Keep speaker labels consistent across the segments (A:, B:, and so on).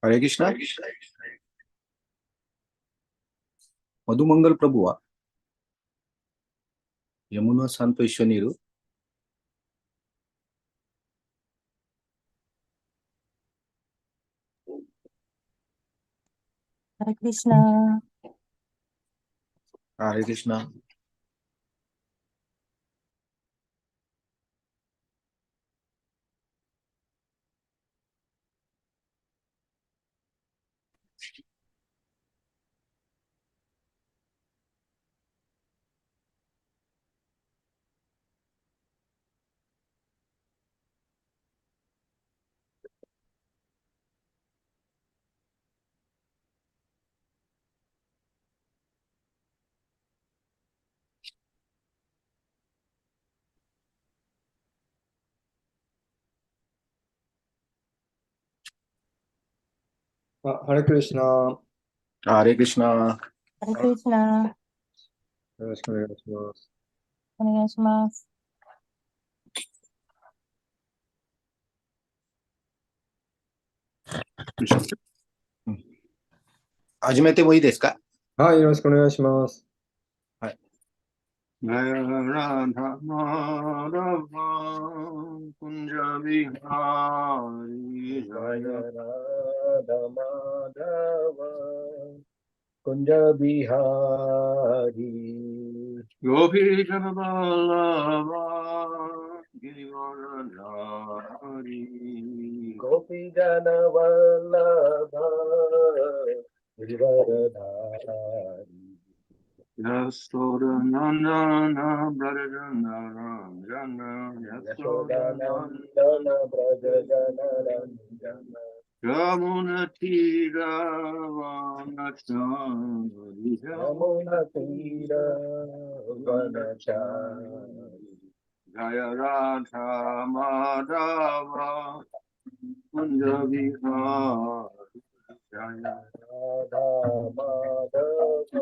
A: हरे कृष्णा मधुमंगल प्रभुआ यमुना शांत विश्व नीरू
B: हरे कृष्णा
A: हरे कृष्णा
C: हरे कृष्णा
A: हरे कृष्णा
B: हरे कृष्णा
C: よろしくお願いします。
B: お願いします。
A: 始めてもいいですか？
C: はい、よろしくお願いします。
A: はい。
D: जय राधा माधव कुंज बिहारी जय
A: राधा माधव कुंज बिहारी
D: गोपी जन वल्लभा गिरिवरधारी
A: गोपी जन वल्लभ गिरिवरधारी
D: यशोदनंदन ब्रजनंदन
A: यशोदानंदन ब्रज जन रंजन
D: यमुनतीरावनचारि
A: यमुना तीर वनचारि
D: जय राधा माधव कुंज बिहारी जय
A: राधा माधव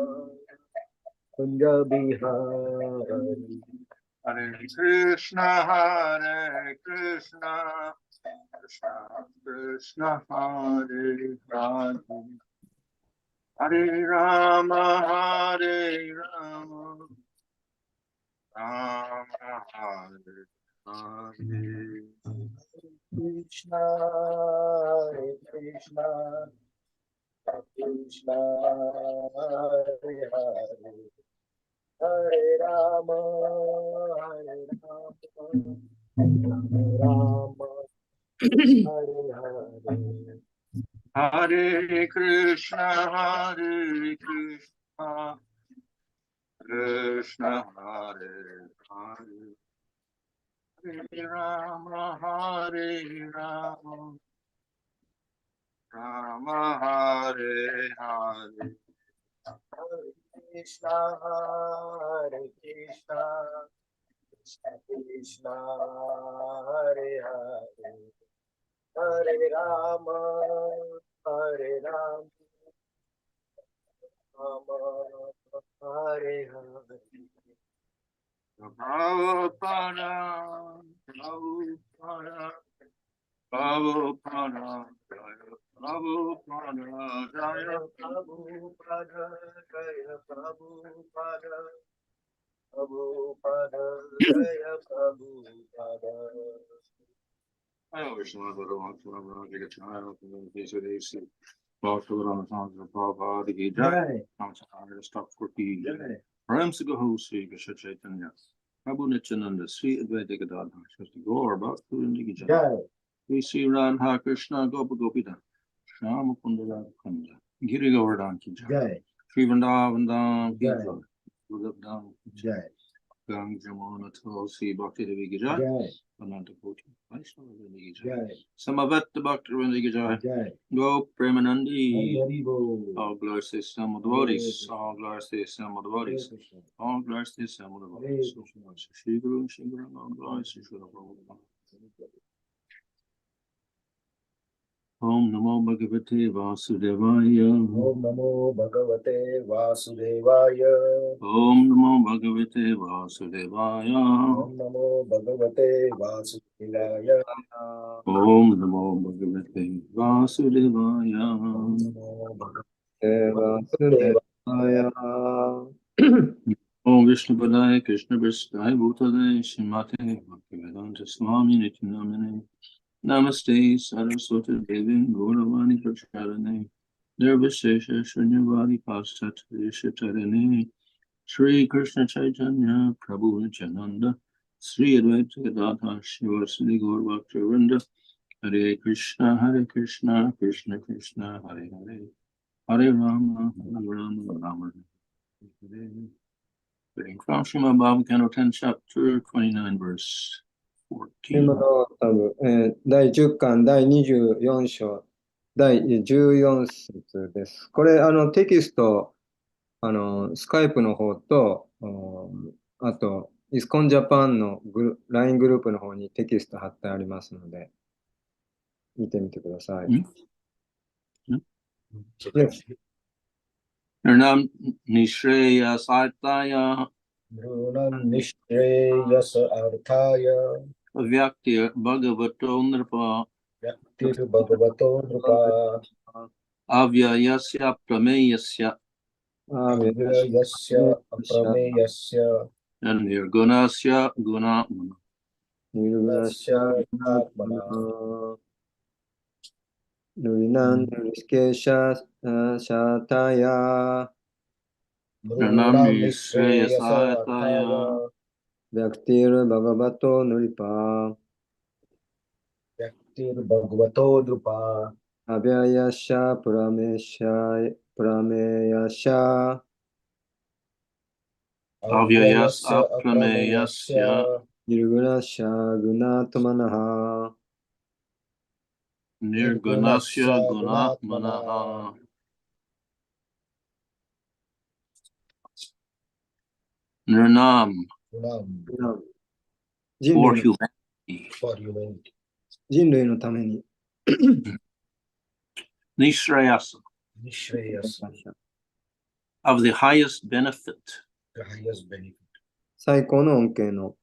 A: कुंज बिहारी
D: हरे कृष्णा कृष्णा कृष्णा हरे हरे हरे राम राम हरे हरे
A: कृष्णा हरे कृष्णा कृष्णा हरे हरे हरे राम राम हरे हरे
D: हरे कृष्णा कृष्णा हरे हरे हरे राम राम हरे हरे
A: हरे कृष्णा कृष्णा कृष्णा हरे हरे हरे राम राम हरे Hare
D: Prabhupada, Prabhupada, Jaya
A: Prabhupada, Jaya Prabhupada, Prabhupada, Jaya Prabhupada.
D: I always love the wrong to get a child in the case of AC. Both of them songs of Prabhupada, the Jai, I'm sorry to stop for P. Rams to go host, Chaitanya. Prabhu Nityananda, Sri Advaita Gadadhar, Shasti Gaur, Bhakti Vrinda Jai. We see Radha Krishna Gopa Gopita, Shama Kundara Kunda, Giri Govardhan Ki Jai, Sri Vrindavan Ki Jai, Rudabdhan Ki Jai, Gang Jamuna Tulsi Bhakti Devi Ki Jai, Ananta Koti, Vaishnava Devi Ki Jai, Samavata Bhakti Devi Ki Jai, Go Premanandi, all glories to Sam devotees, all glories to Sam devotees, all glories to Sam devotees, Shri Guru, Shri Guru, all glories to Shri Guru. Om Namo Bhagavate Vasudevaya.
A: Om Namo Bhagavate Vasudevaya.
D: Om Namo Bhagavate Vasudevaya.
A: Om Namo Bhagavate Vasudevaya. Ilaya.
D: Om Namo Bhagavate Vasudevaya.
A: Namo
C: Vasudevaya.
D: Om Vishnu Padaya Krishna Prasthaya Bhutale Shrimate Bhaktivedanta Swami Nityanamane Namaste Saraswati Devi Gauravani Pracharane Nirvishesha Shunyavadi Pastat Vishatarane Sri Krishna Chaitanya Prabhu Nityananda Sri Advaita Gadadhar Shivasadi Gaur Bhaktivinoda Hare Krishna Krishna Krishna Hare Hare Hare Rama Rama Rama Hare. Reading from Srimad Bhagavatam, 10 chapter 29 verse 14.
C: 多分、第10巻第24章第14節です。これ、テキスト、スカイプの方と、あと、イスコンジャパンのLINE グループの方にテキスト貼ってありますので、見てみてください。Yes.
D: Nirnam Nishreya Sartaya
A: Nrunam Nishreyasa Arthaya
D: Vyaktir Bhagavato Nripa
A: Yaktir Bhagavato Nrupa
D: Avyayasya Prameyasya
A: Avyayasya Aprameyasya
D: Nirgunasya Gunatmana
A: Nasya Atmana
C: Nurinan Nuriskesha Shataya
D: Nirnam
A: Nrunam
D: Nishreya
A: Nishreyasa
D: Sartaya
A: Arthaya
C: Vyaktir Bhagavato Nuripa
A: Yaktir Bhagavato Nrupa
C: Avyayasha Prameyasha
D: Avyayasya
A: Avyayasya
D: Prameyasya
A: Aprameyasya
C: Nirgunasha Gunatmanaha
D: Nirgunasya Gunatmanaha Nirnam
A: Nrunam
D: for humanity.
A: for humanity.
C: 人類のために
D: Nishreyasa
A: Nishreyasa,
D: of the highest benefit.
A: the highest benefit.
C: 最高の恩恵の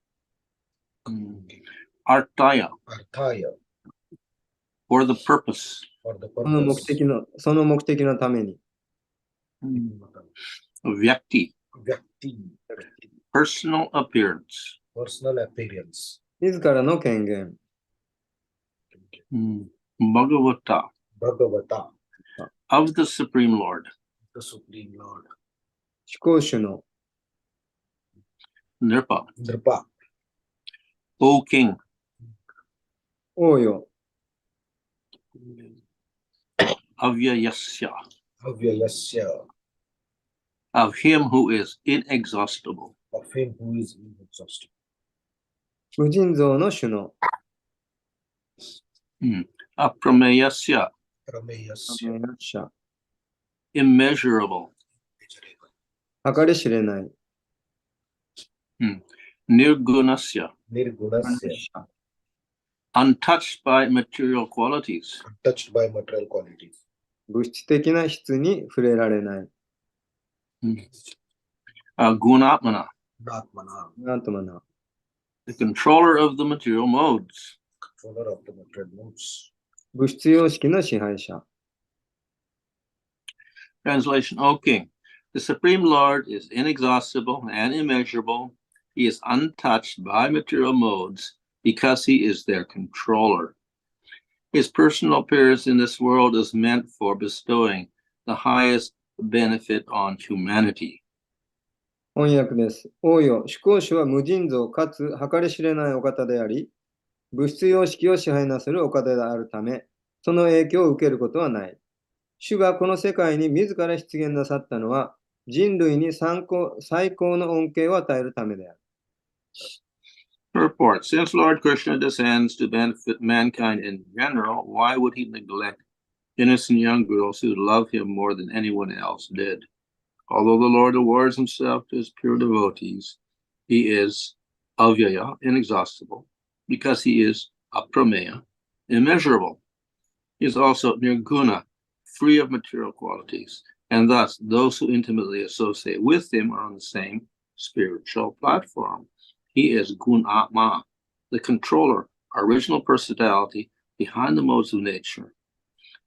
D: Artaya
A: Arthaya,
D: for the purpose.
A: for the
C: その目
A: purpose.
C: 的のその目的のために
D: Vyakti,
A: Vyakti,
D: personal appearance.
A: personal appearance.
C: 自らの権限
D: Bhagavata
A: Bhagavata,
D: of the Supreme Lord.
A: the Supreme Lord.
C: 思考主の
D: Nripa,
A: Nripa,
D: O King,
C: 王よ
D: Avyayasya,
A: Avyayasya,
D: of him who is inexhaustible.
A: of him who is inexhaustible.
C: 無尽蔵の主の
D: Aprameyasya,
A: Prameyasya,
D: immeasurable.
C: 計り知れない
D: Nirgunasya,
A: Nirgunasya,
D: untouched by material qualities.
A: untouched by material qualities.
C: 物質的な質に触れられない
D: Gunatmana,
A: Natmana,
C: なんともな
D: the controller of the material modes.
A: controller of the material modes.
C: 物質様式の支配者
D: Translation, O King, the Supreme Lord is inexhaustible and immeasurable. He is untouched by material modes because he is their controller. His personal appearance in this world is meant for bestowing the highest benefit on humanity.
C: 翻訳です。王よ、思考主は無尽蔵かつ計り知れないお方であり、物質様式を支配なするお方であるため、その影響を受けることはない。主がこの世界に自ら出現なさったのは、人類に最高の恩恵を与えるためである。
D: Purport, since Lord Krishna descends to benefit mankind in general, why would he neglect innocent young girls who love him more than anyone else did? Although the Lord awards himself to his pure devotees, he is avyaya, inexhaustible, because he is aprameya, immeasurable. He is also nirguna, free of material qualities, and thus those who intimately associate with him are on the same spiritual platform. He is gunatma, the controller original personality behind the modes of nature,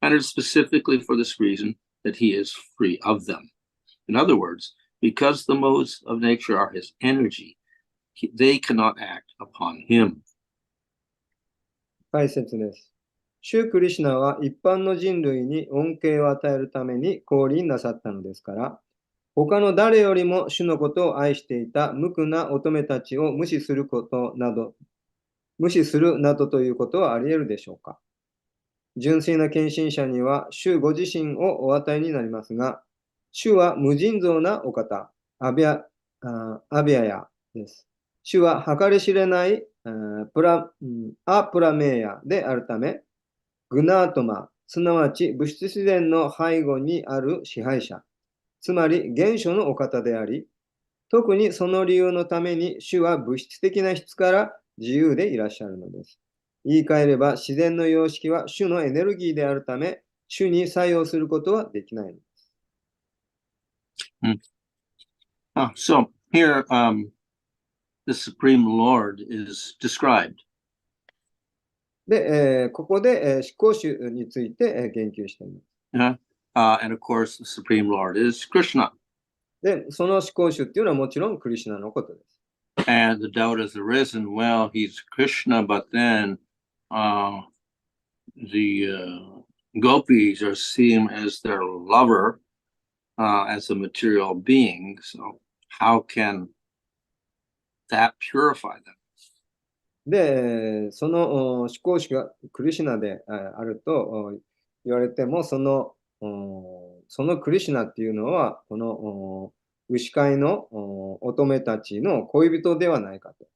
D: and it is specifically for this reason that he is free of them. In other words, because the modes of nature are his energy, they cannot act upon him.
C: 解説です。シュー・クリシュナは一般の人類に恩恵を与えるために降臨なさったのですから、他の誰よりも主のことを愛していた無垢な乙女たちを無視するなどということはあり得るでしょうか。純粋な献身者には主ご自身をお与えになりますが、主は無尽蔵なお方、アビアヤです。主は計り知れないプラメーヤであるため、グナートマ、すなわち物質自然の背後にある支配者、つまり原初のお方であり、特にその理由のために主は物質的な質から自由でいらっしゃるのです。言い換えれば、自然の様式は主のエネルギーであるため、主に作用することはできないのです。
D: So here, the Supreme Lord is described.
C: で、ここで、思考主について、言及しています。
D: And of course, the Supreme Lord is Krishna.
C: で、その思考主っていうのはもちろんクリシュナのことです。
D: And the doubt has arisen, well, he's Krishna, but then the gopis are seen as their lover, as a material being. So how can that purify them?
C: で、その思考主がクリシュナであると言われても、そのクリシュナっていうのは、この牛飼いの乙女たちの恋人ではないかと。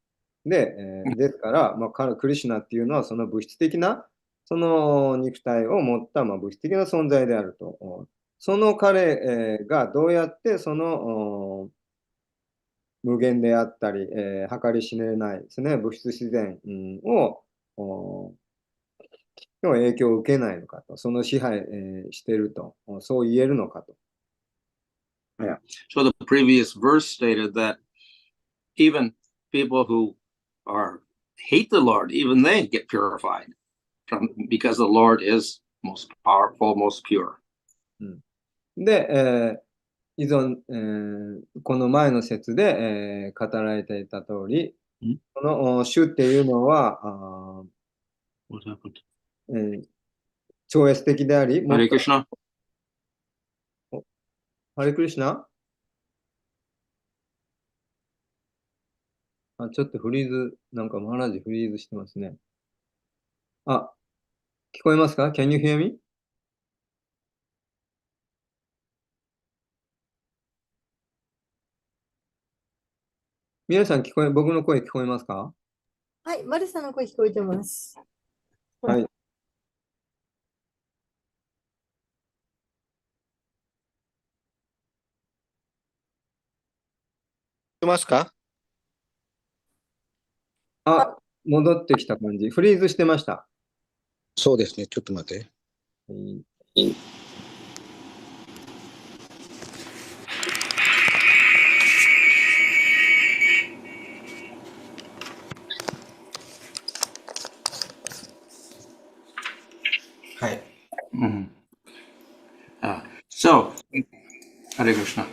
C: で、ですから、クリシュナっていうのは、その物質的な、その肉体を持った、物質的な存在であると。その彼がどうやってその無限であったり、計り知れないですね、物質自然の影響を受けないのかと、その支配していると、そう言えるのかと。
D: Yeah. So the previous verse stated that even people who hate the Lord, even they get purified because the Lord is most powerful, most pure.
C: で、依存、この前の説で、語られていた通り、この主っていうのは、超越的であり、
D: ハレクリシナ。
C: ハレクリシナ？ちょっとフリーズ、なんかマハラジフリーズしてますね。聞こえますか？ Can you hear me? 皆さん僕の声聞こえますか？
E: はい、マルさんの声聞こえてます。
C: はい。聞こ
A: えますか？
C: 戻ってきた感じ。フリーズしてました。
A: そうですね。ちょっと待って。はい。
D: So, Hare Krishna.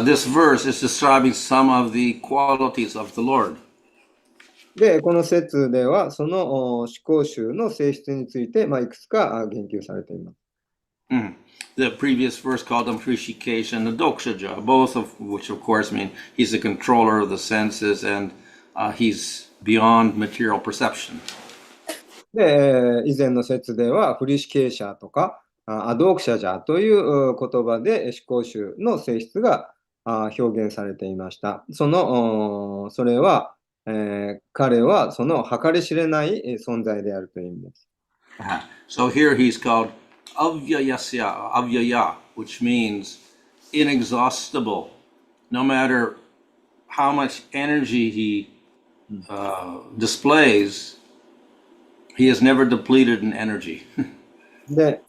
D: This verse is describing some of the qualities of the Lord.
C: で、この説では、その思考集の性質について、いくつか言及されています。
D: The previous verse called him Hrishikesh and the Dokshaja, both of which, of course, mean he's a controller of the senses and he's beyond material perception.
C: で、以前の説では、フリシケーシャとか、アドークシャジャという言葉で思考集の性質が表現されていました。それは、彼はその計り知れない存在であるという意味です。
D: So here he's called Avyaya, which means inexhaustible. No matter how much energy he displays, he is never depleted in energy.
C: で、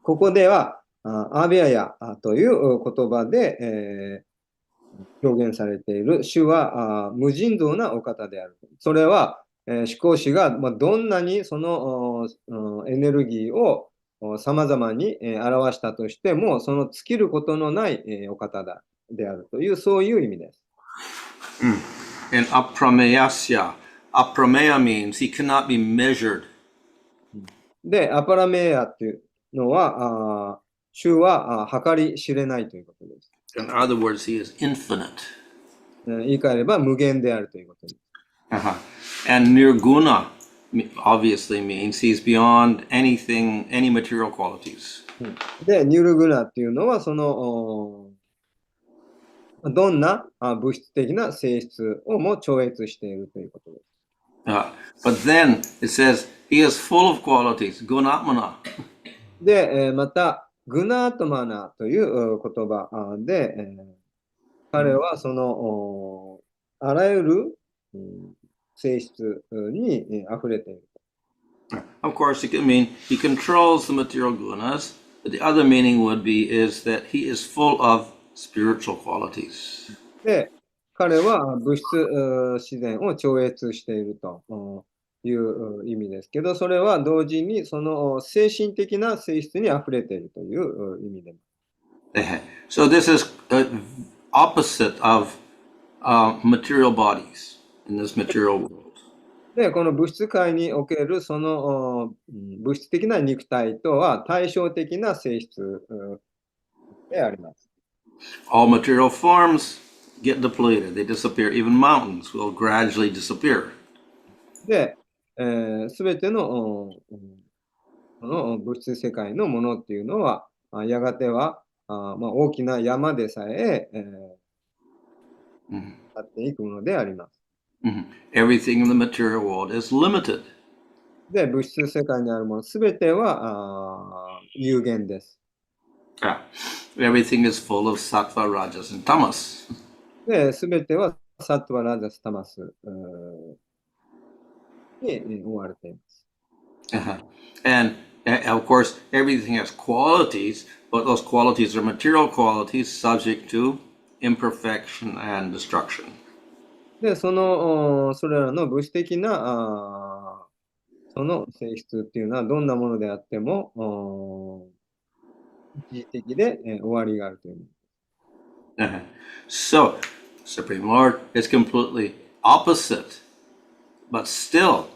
C: ここでは、アビアヤという言葉で、表現されている主は無尽蔵なお方である。それは思考主が、どんなにそのエネルギーを様々に表したとしても、その尽きることのないお方であるという、そういう意味です。
D: And aprameyasya. Aprameya means he cannot be measured.
C: で、アパラメーヤっていうのは、主は計り知れないということです。
D: In other words, he is infinite.
C: 言い換えれば無限であるということです。
D: And nirguna obviously means he's beyond anything, any material qualities.
C: で、ニュルグナっていうのは、その、どんな物質的な性質をも超越しているということです。
D: But then it says he is full of qualities, gunatmana.
C: で、また、グナートマナという言葉で、彼はその、あらゆる性質に溢れている。
D: Of course, it can mean he controls the material gunas, but the other meaning would be is that he is full of spiritual qualities.
C: で、彼は物質自然を超越しているという意味ですけど、それは同時にその精神的な性質に溢れているという意味でも。
D: So this is opposite of material bodies in this material world.
C: で、この物質界におけるその物質的な肉体とは対照的な性質であります。
D: All material forms get depleted, they disappear. Even mountains will gradually disappear.
C: で、すべてのこの物質世界のものっていうのは、やがては大きな山でさえ去っていくものであります。
D: Everything in the material world is limited.
C: で、物質世界にあるものすべては有限です。
D: Everything is full of sattva, rajas, and tamas.
C: で、すべてはサットワ、ラジャス、タマスに追われています。
D: And of course, everything has qualities, but those qualities are material qualities subject to imperfection and destruction.
C: で、それらの物質的なその性質っていうのはどんなものであっても一時的で終わりがあるという。
D: So, Supreme Lord is completely opposite, but still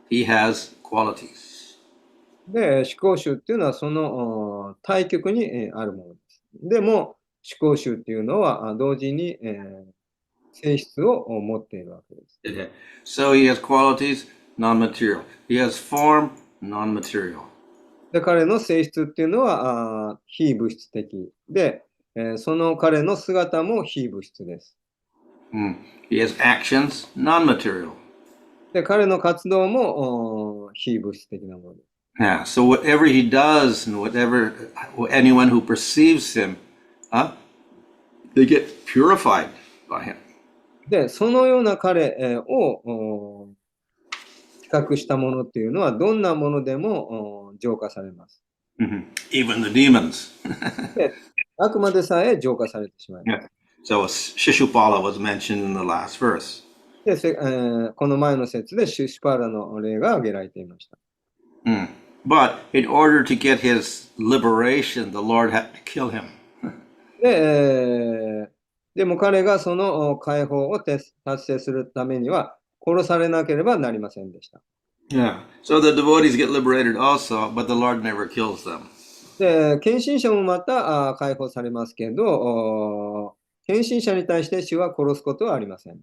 D: he has qualities.
C: で、思考集っていうのはその対極にあるものです。でも、思考集っていうのは同時に性質を持っているわけです。
D: So he has qualities, non-material. He has form, non-material.
C: で、彼の性質っていうのは非物質的で、その彼の姿も非物質です。
D: He has actions, non-material.
C: で、彼の活動も非物質的なものです。
D: Yeah, so whatever he does and whatever anyone who perceives him, they get purified by him.
C: で、そのような彼を比較したものっていうのはどんなものでも浄化されます。
D: Even the demons.
C: で、あくまでさえ浄化されてしまいます。
D: So Shishupala was mentioned in the last verse.
C: で、この前の説でシュシュパーラの例が挙げられていました。
D: But in order to get his liberation, the Lord had to kill him.
C: でも彼がその解放を達成するためには殺されなければなりませんでした。
D: Yeah. So the devotees get liberated also, but the Lord never kills them.
C: で、献身者もまた解放されますけど、献身者に対して主は殺すことはありません。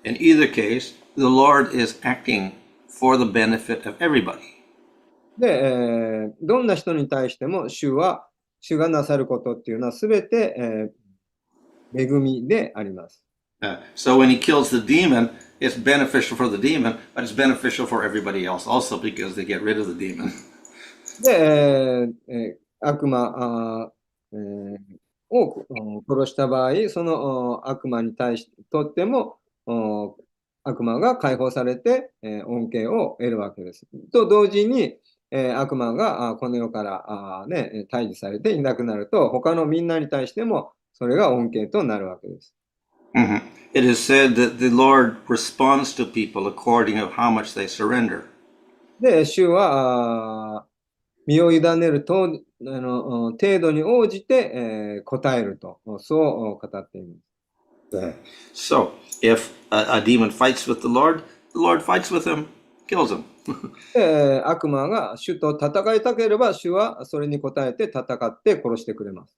D: In either case, the Lord is acting for the benefit of everybody.
C: で、どんな人に対しても主がなさることっていうのはすべて、恵みであります。
D: So when he kills the demon, it's beneficial for the demon, but it's beneficial for everybody else also because they get rid of the demon.
C: で、悪魔を殺した場合、その悪魔にとっても悪魔が解放されて恩恵を得るわけです。と同時に悪魔がこの世から退治されていなくなると、他のみんなに対してもそれが恩恵となるわけです。
D: Mhm. It is said that the Lord responds to people according of how much they surrender.
C: で、主は、身を委ねると程度に応じて、答えると、そう語っています。
D: So, if a demon fights with the Lord fights with him, kills him.
C: で、悪魔が主と戦いたければ、主はそれに応えて戦って殺してくれます。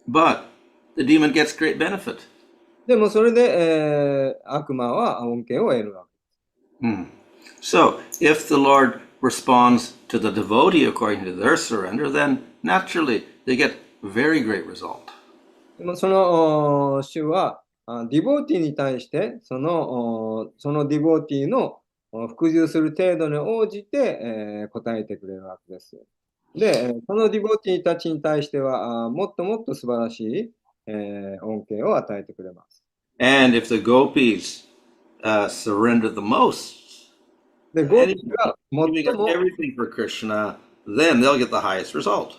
D: But the demon gets great benefit.
C: でもそれで、悪魔は恩恵を得るわけ。
D: So, if the Lord responds to the devotee according to their surrender, then naturally they get very great result.
C: でもその主はディボーティーに対してそのディボーティーの服従する程度に応じて、答えてくれるわけです。で、そのディボーティーたちに対してはもっともっと素晴らしい、恩恵を与えてくれます。
D: And if the gopis surrender the most,
C: で、ゴーピーが
D: giving
C: 最
D: up
C: も
D: everything for Krishna, then they'll get the highest result.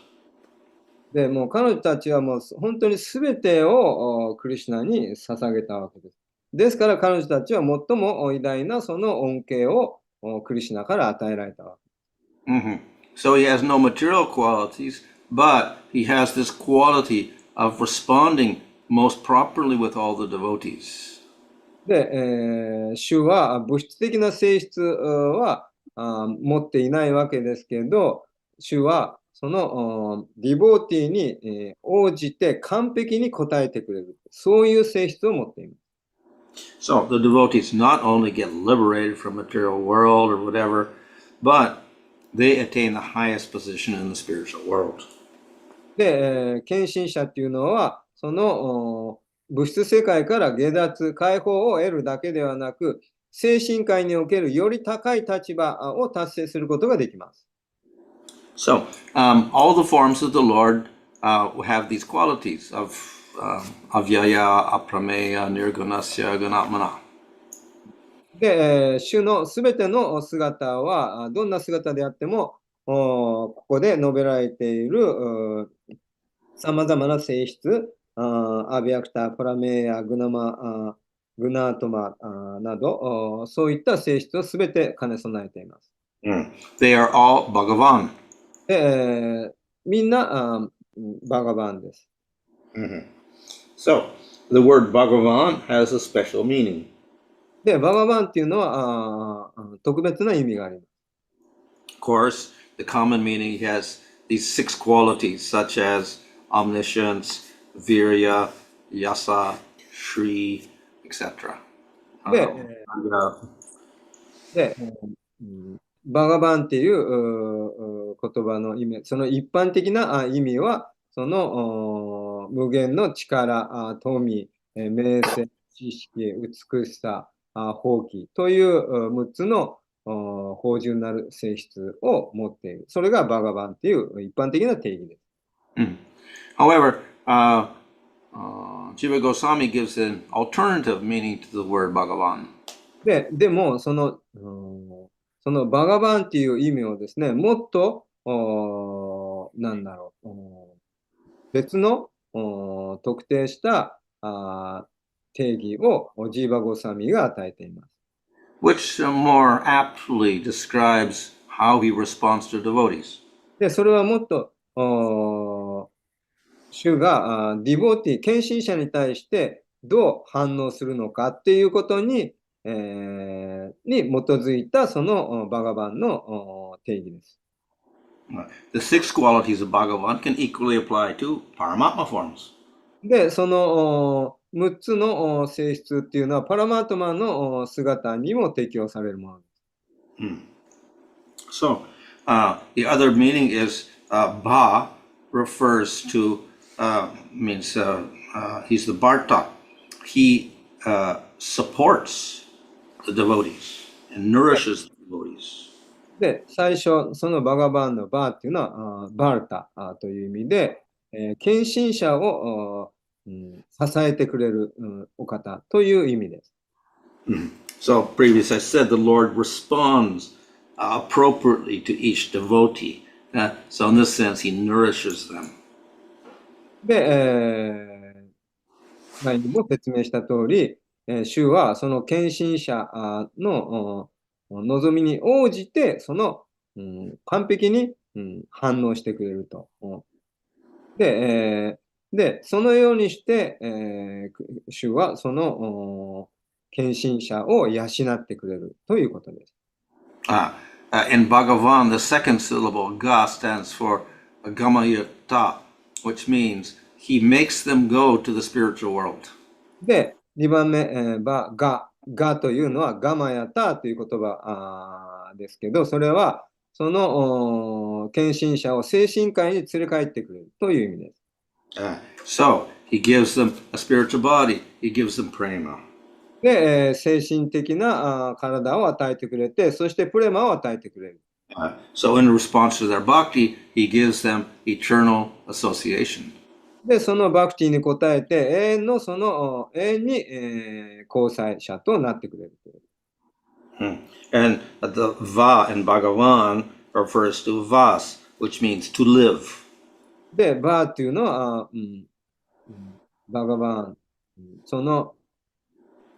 C: で、もう彼女たちはもう本当に全てをクリシュナに捧げたわけです。ですから彼女たちは最も偉大なその恩恵をクリシュナから与えられたわけです。
D: So he has no material qualities, but he has this quality of responding most properly with all the devotees.
C: で、主は物質的な性質は持っていないわけですけど、主はそのディボーティーに応じて完璧に応えてくれる。そういう性質を持っています。
D: So the devotees not only get liberated from material world or whatever, but they attain the highest position in the spiritual world.
C: で、献身者っていうのは、その物質世界から下脱、解放を得るだけではなく、精神界におけるより高い立場を達成することができます。
D: So all the forms of the Lord have these qualities of avyaya, aprameya, nirgunasya, gunatmana.
C: で、主のすべての姿は、どんな姿であっても、ここで述べられているさまざまな性質、アビアクタ、プラメーヤ、グナートマなど、そういった性質をすべて兼ね備えています。
D: They are all Bhagavan.
C: で、みんなバガバンです。
D: So the word Bhagavan has a special meaning.
C: で、バガバンっていうのは特別な意味があります。
D: Of course, the common meaning has these 6 qualities such as omniscience, virya, yasa, shri, etc.
C: で、バガバンっていう言葉の意味、その一般的な意味は、その無限の力、富、名声、知識、美しさ、法規という6つの芳醇なる性質を持っている。それがバガバンっていう一般的な定義です。
D: However, Jiva Goswami gives an alternative meaning to the word Bhagavan.
C: でもそのバガバンっていう意味をですね、もっとなんだろう、別の特定した定義をジーバゴサミが与えています。
D: Which more aptly describes how he responds to devotees.
C: で、それはもっと主がディボーティー、献身者に対してどう反応するのかっていうことに基づいたそのバガバンの定義です。
D: The 6 qualities of Bhagavan can equally apply to Paramatma forms.
C: で、その6つの性質っていうのはパラマートマンの姿にも適用されるものです。
D: So, the other meaning is Bha refers to, means he's the Bharta. He supports the devotees and nourishes the devotees.
C: で、最初、そのバガバンのバーっていうのはバルタという意味で、献身者を支えてくれるお方という意味です。
D: So, previously I said the Lord responds appropriately to each devotee. So, in this sense, he nourishes them.
C: で、前にも説明した通り、主はその献身者の望みに応じて、完璧に、反応してくれると。で、そのようにして、主はその献身者を養ってくれるということです。
D: In Bhagavan, the second syllable, ga, stands for gamayata, which means he makes them go to the spiritual world.
C: で、2番目、がというのはガマヤタという言葉ですけど、それはその献身者を精神界に連れ帰ってくれるという意味です。
D: So he gives them a spiritual body, he gives them prema.
C: で、精神的な体を与えてくれて、そしてプレマを与えてくれる。
D: So in response to their bhakti, he gives them eternal association.
C: で、そのバクティに応えて、永遠に、交際者となってくれる。
D: And the va in Bhagavan refers to vas, which means to live.
C: で、バーっていうのは、バガバン、その、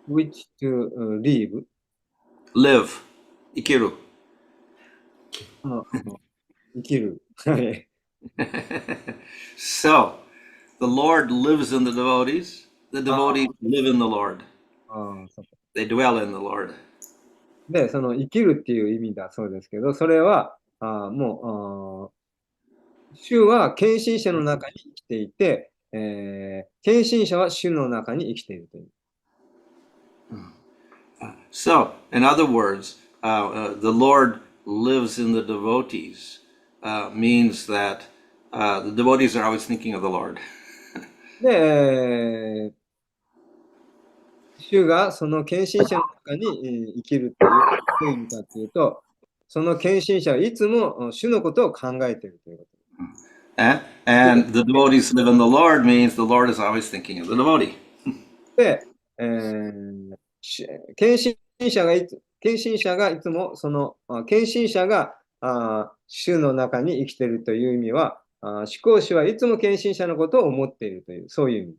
C: which to live.
D: Live, ikiru.
C: 生きる。
D: So, the Lord lives in the devotees live in the Lord.
C: そうか
D: They dwell in the Lord.
C: で、その生きるっていう意味だそうですけど、それは、もう、主は献身者の中に生きていて、献身者は主の中に生きているという。
D: So, in other words, the Lord lives in the devotees means that the devotees are always thinking of the Lord.
C: で、主がその献身者の中に生きるという、どういう意味かというと、その献身者はいつも主のことを考えているということ。
D: And the devotees live in the Lord means the Lord is always thinking of the devotee.
C: で、献身者がいつもその献身者が主の中に生きているという意味は、思考主はいつも献身者のことを思っているという、そういう意味。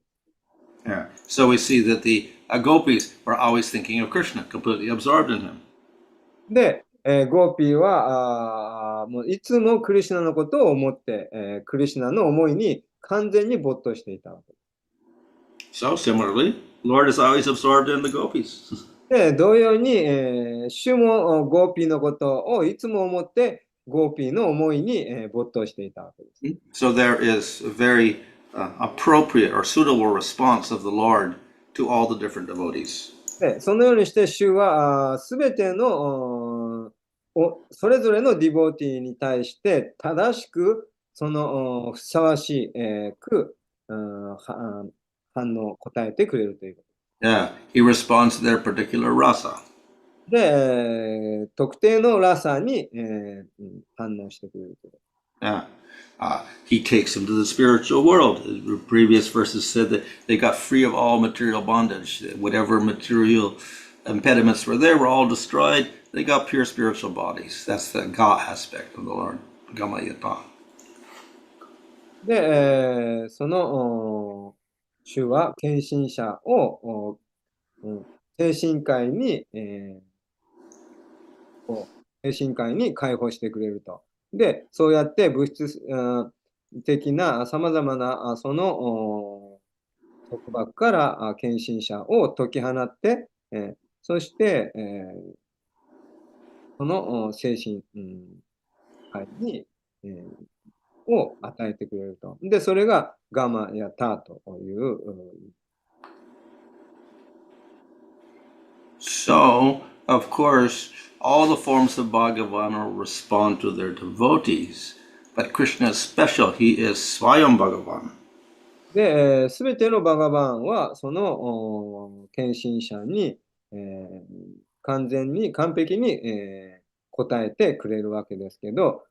D: Yeah. So we see that the gopis are always thinking of Krishna, completely absorbed in him.
C: で、ゴーピーはもういつもクリシュナのことを思って、クリシュナの思いに完全に没頭していたわけです。
D: So similarly, Lord is always absorbed in the gopis.
C: で、同様に、主もゴーピーのことをいつも思って、ゴーピーの思いに、没頭していたわけです。
D: So there is a very appropriate or suitable response of the Lord to all the different devotees.
C: で、そのようにして主はすべてのそれぞれのディボーティーに対して正しくそのふさわしく反応を答えてくれるということ。
D: Yeah, he responds to their particular rasa.
C: で、特定のラサに、反応してくれるということ。
D: Yeah. He takes them to the spiritual world. The previous verses said that they got free of all material bondage. Whatever material impediments were there were all destroyed. They got pure spiritual bodies. That's the Ga aspect of the Lord. Gamayata.
C: で、その主は献身者を精神界に、精神界に解放してくれると。で、そうやって物質的なさまざまなその束縛から献身者を解き放って、そして、その精神界に、を与えてくれると。で、それがガマやタという。
D: So, of course, all the forms of Bhagavan respond to their devotees, but Krishna is special. He is Swayam Bhagavan.
C: で、すべてのバガバンは、その献身者に、完璧に、答えてくれるわけですけど、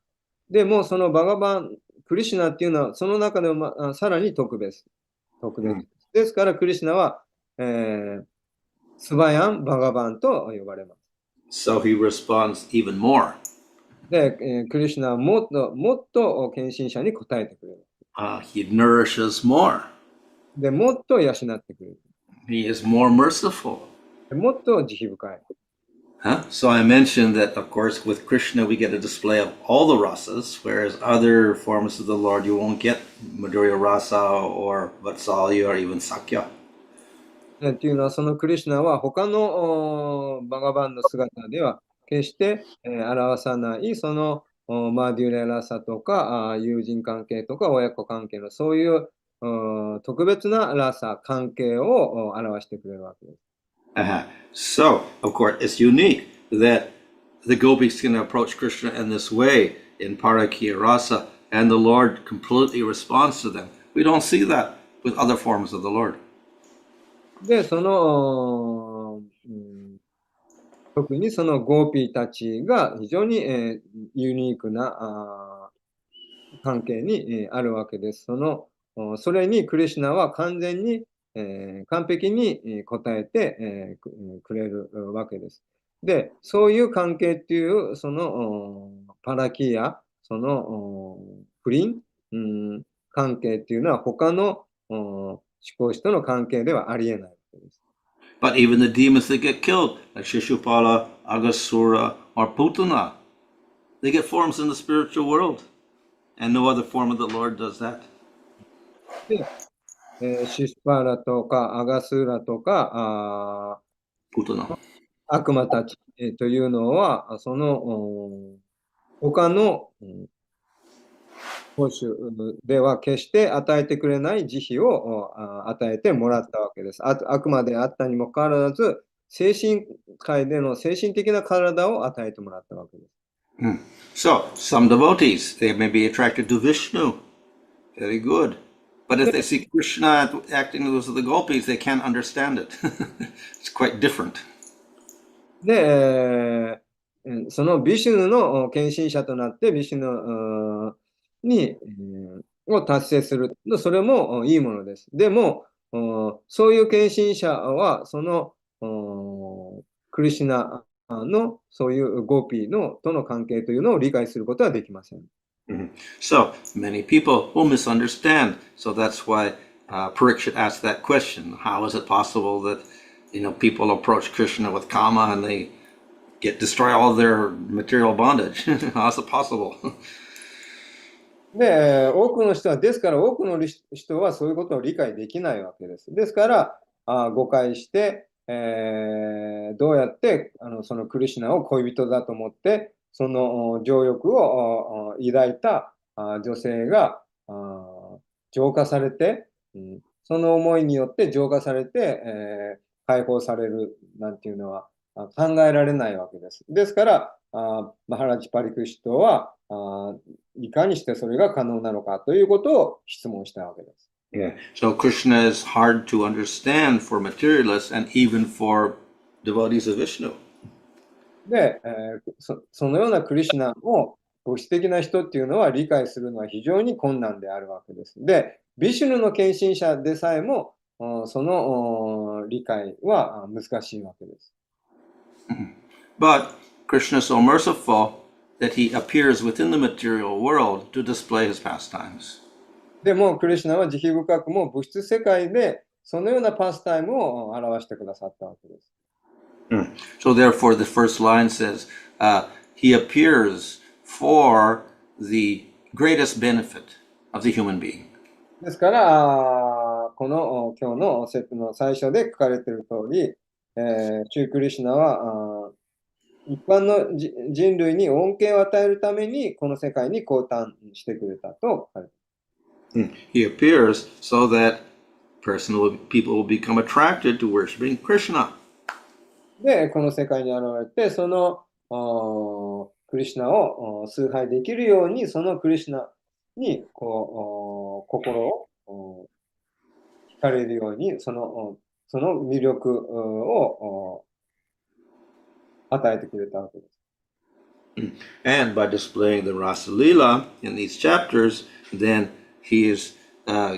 C: でもそのバガバン、クリシュナっていうのは、その中でも、さらに特別。ですから、クリシュナは、スバヤン・バガバンと呼ばれます。
D: So he responds even more.
C: で、クリシュナはもっと献身者に答えてくれる。
D: He nourishes more.
C: で、もっと養ってくれる。
D: He is more merciful.
C: でもっと慈悲深い。
D: Huh? So I mentioned that, of course, with Krishna we get a display of all the rasas, whereas other forms of the Lord you won't get Madhurya rasa or Vatsalya or even Sakya.
C: っていうのは、そのクリシュナは他のバガバンの姿では決して、表さない、そのマーデュレラサとか友人関係とか親子関係のそういう特別なラサ、関係を表してくれるわけです。
D: Uh-huh. So, of course, it's unique that the gopis can approach Krishna in this way in Parakya rasa, and the Lord completely responds to them. We don't see that with other forms of the Lord.
C: で、特にそのゴーピーたちが非常に、ユニークな関係に、あるわけです。それにクリシュナは完全に、完璧に答えて、くれるわけです。で、そういう関係っていう、パラキア、不倫、関係っていうのは他の思考師との関係ではありえないわけです。
D: But even the demons that get killed, like Shishupala, Agasura, or Putana, they get forms in the spiritual world. And no other form of the Lord does that.
C: で、シシュパーラとかアガスーラとか
D: Putana.
C: 悪魔たち、というのは、他の奉仕では決して与えてくれない慈悲を与えてもらったわけです。悪魔であったにもかかわらず、精神界での精神的な体を与えてもらったわけです。
D: So, some devotees, they may be attracted to Vishnu. Very good. But if they see Krishna acting with the gopis, they can't understand it. It's quite different.
C: で、そのビシュヌの献身者となってビシュヌに、を達成する。それもいいものです。でも、そういう献身者は、クリシュナのそういうゴーピーのとの関係というのを理解することはできません。
D: So, many people will misunderstand. So that's why Parikshit asked that question. How is it possible that, people approach Krishna with kama and they destroy all their material bondage? How is it possible?
C: で、多くの人は、ですから多くの人はそういうことを理解できないわけです。ですから、誤解して、どうやってそのクリシュナを恋人だと思って、その情欲を抱いた女性が浄化されて、その思いによって浄化されて、解放されるなんていうのは考えられないわけです。ですから、マハラジ・パリクシトはいかにしてそれが可能なのかということを質問したわけです。
D: Yeah. So Krishna is hard to understand for materialists and even for devotees of Vishnu.
C: で、そのようなクリシュナを物質的な人っていうのは理解するのは非常に困難であるわけです。で、ビシュヌの献身者でさえもその理解は難しいわけです。
D: But Krishna is so merciful that he appears within the material world to display his pastimes.
C: でも、クリシュナは慈悲深くも物質世界でそのようなパスタイムを表してくださったわけです。
D: So therefore, the first line says, he appears for the greatest benefit of the human being.
C: ですから、この今日の説の最初で書かれている通り、シュークリシュナは一般の人類に恩恵を与えるためにこの世界に降誕してくれたと書かれている。
D: He appears so that people will become attracted to worshiping Krishna.
C: で、この世界に現れて、そのクリシュナを崇拝できるように、そのクリシュナに心を惹かれるように、その魅力を与えてくれたわけです。
D: And by displaying the Rasa Leela in these chapters, then he is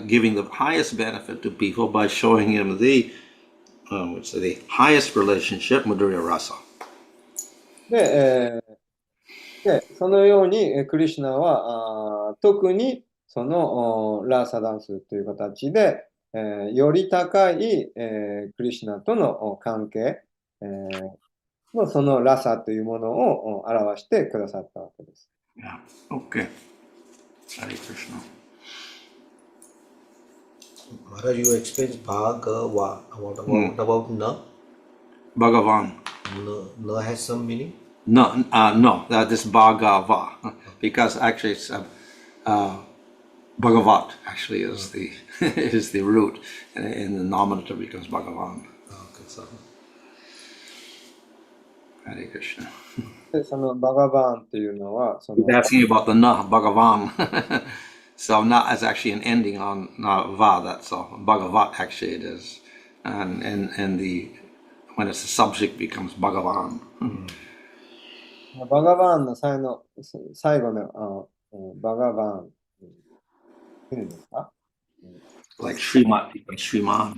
D: giving the highest benefit to people by showing him the highest relationship, Madhurya Rasa.
C: で、そのようにクリシュナは特にそのラーサダンスという形でより高い、クリシュナとの関係、のそのラサというものを表してくださったわけです。
D: Yeah. Okay. Hare Krishna.
A: Maharaj, you explained Bhagava. What about Na?
D: Bhagavan.
A: Na has some meaning?
D: No, that is Bhagava. Because actually it's Bhagavat actually is the is the root, and in the nominative becomes Bhagavan.
A: Okay, sorry.
D: Hare Krishna.
C: で、そのバガバーンっていうのは、そ
D: He's
C: の、
D: asking about the na, Bhagavan. So na is actually an ending on na va, that's all. Bhagavat actually it is. And the when it's a subject becomes Bhagavan.
C: バガバーンの最後のバガバーンっていうんですか？
D: Like Srimat becomes Sriman.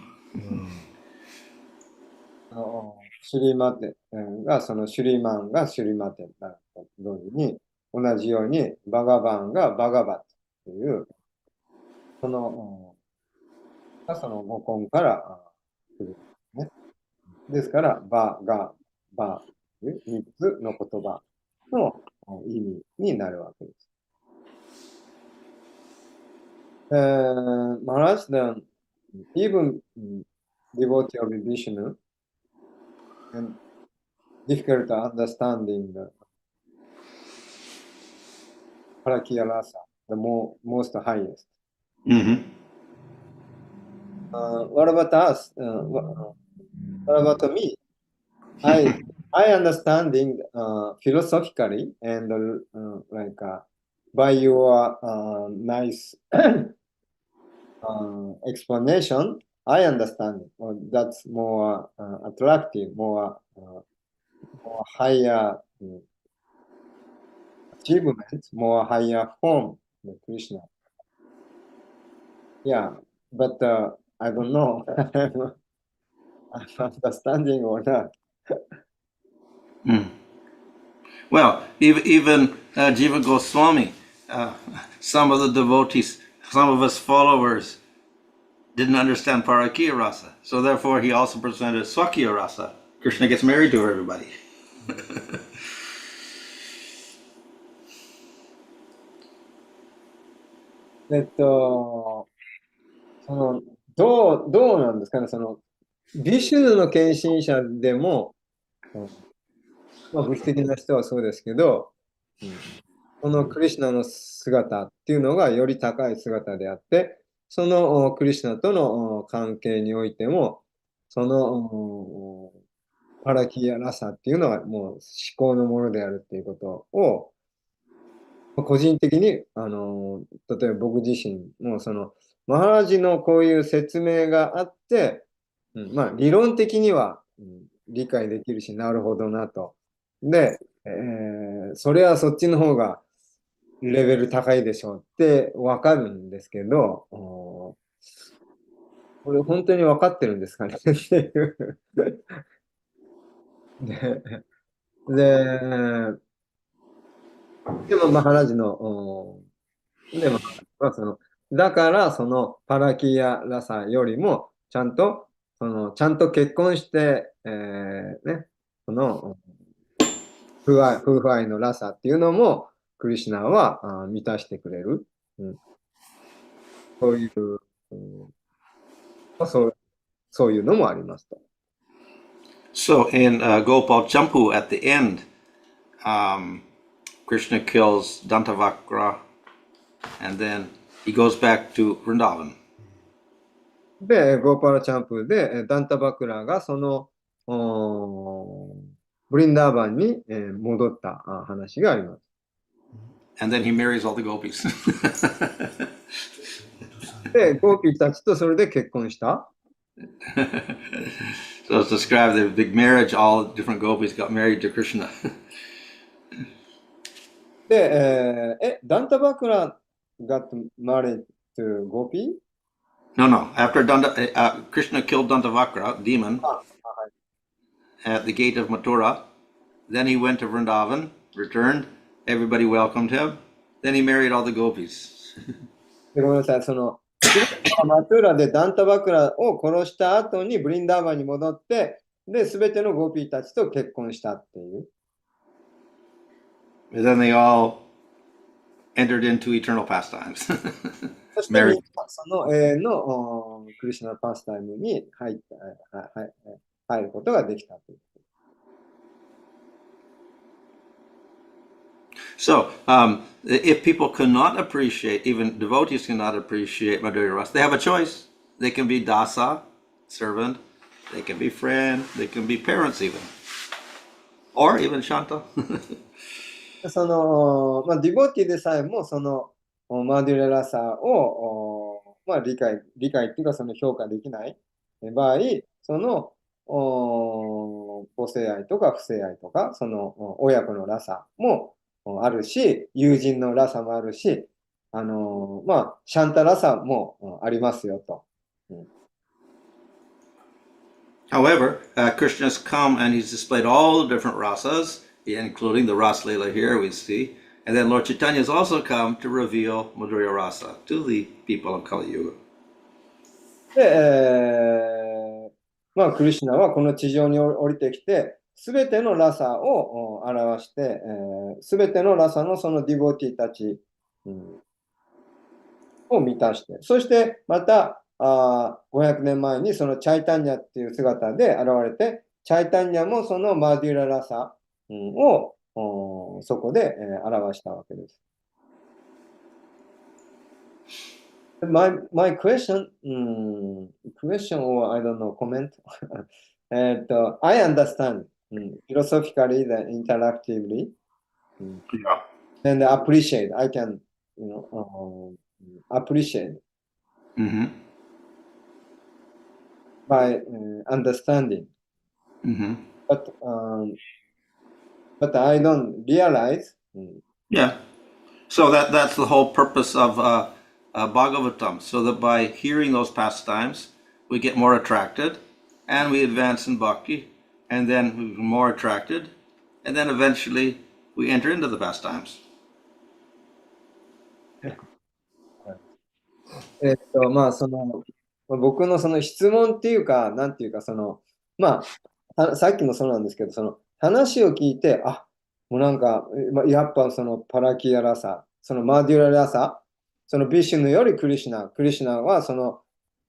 C: シュリマテがそのシュリマンがシュリマテだったと同時に、同じようにバガバーンがバガバという、その語根から来るんですね。ですから、バガバという3つの言葉の意味になるわけです。Maharaj, then even devotee of Vishnu and difficult understanding the Parakya Rasa, the most highest.
D: Mm-hmm.
C: What about us? What about me? I understanding philosophically and like by your nice explanation, I understand it. Well, that's more attractive, more higher achievement, more higher form of Krishna. Yeah, but I don't know. I'm understanding or not.
D: Well, even Jiva Goswami, some of the devotees, some of his followers didn't understand Parakya Rasa. So therefore he also presented Swakya Rasa. Krishna gets married to everybody.
C: どうなんですかね、ビシュヌの献身者でも、物質的な人はそうですけど、このクリシュナの姿っていうのがより高い姿であって、そのクリシュナとの関係においても、そのパラキヤラサっていうのはもう思考のものであるっていうことを、個人的に、例えば僕自身もマハラジのこういう説明があって、理論的には、理解できるし、なるほどなと。で、それはそっちの方がレベル高いでしょうってわかるんですけど、これ本当に分かってるんですかねっていう。でもマハラジの、でもだからそのパラキヤラサよりもちゃんと結婚して、その夫婦愛のラサっていうのもクリシュナは満たしてくれる。そういう、そういうのもありますと。
D: So in Gopal Champu at the end, Krishna kills Dantavakra and then he goes back to Vrindavan.
C: で、ゴーパラチャンプでダンタバクラがブリンダーバンに戻った話があります。
D: And then he marries all the gopis.
C: で、ゴーピーたちとそれで結婚した。
D: So it's described the big marriage, all different gopis got married to Krishna.
C: で、ダンタバクラ got married to Gopi?
D: No. After Krishna killed Dantavakra, demon, at the gate of Mathura, then he went to Vrindavan, returned, everybody welcomed him, then he married all the gopis.
C: でごめんなさい、マトゥーラでダンタバクラを殺した後にブリンダーバンに戻って、で、すべてのゴピーたちと結婚したっていう。
D: And then they all entered into eternal pastimes.
C: そしてみん
D: Married.
C: なその永遠のクリシュナパスタイムに入ることができたという。
D: So, if people cannot appreciate, even devotees cannot appreciate Madhurya Rasa, they have a choice. They can be dasa, servant, they can be friend, they can be parents even. Or even Shanta.
C: その、ディボティでさえも、その、マデュララサを、理解っていうか、その評価できない場合、その、母性愛とか不性愛とか、その、親子のラサもあるし、友人のラサもあるし、シャンタラサもありますよと。
D: However, Krishna's come and he's displayed all the different rasas, including the Ras Leela here we see. And then Lord Chaitanya has also come to reveal Madhurya Rasa to the people of Kali Yuga.
C: で、クリシュナはこの地上に降りてきて、すべてのラサを表して、すべてのラサのそのディボティたち、を満たして、そしてまた500年前にそのチャイタンニャっていう姿で現れて、チャイタンニャもそのマデュララサをそこで表したわけです。My question, or I don't know, comment. I understand philosophically, interactively,
D: Yeah.
C: and appreciate. I can, appreciate by understanding. But I don't realize.
D: Yeah. So that's the whole purpose of Bhagavatam, so that by hearing those pastimes, we get more attracted, and we advance in bhakti, and then we get more attracted, and then eventually we enter into the pastimes.
C: その、僕のその質問っていうか、なんていうか、その、さっきもそうなんですけど、その話を聞いて、もうなんか、やっぱそのパラキアラサ、そのマデュララサ、そのビシュヌよりクリシュナはその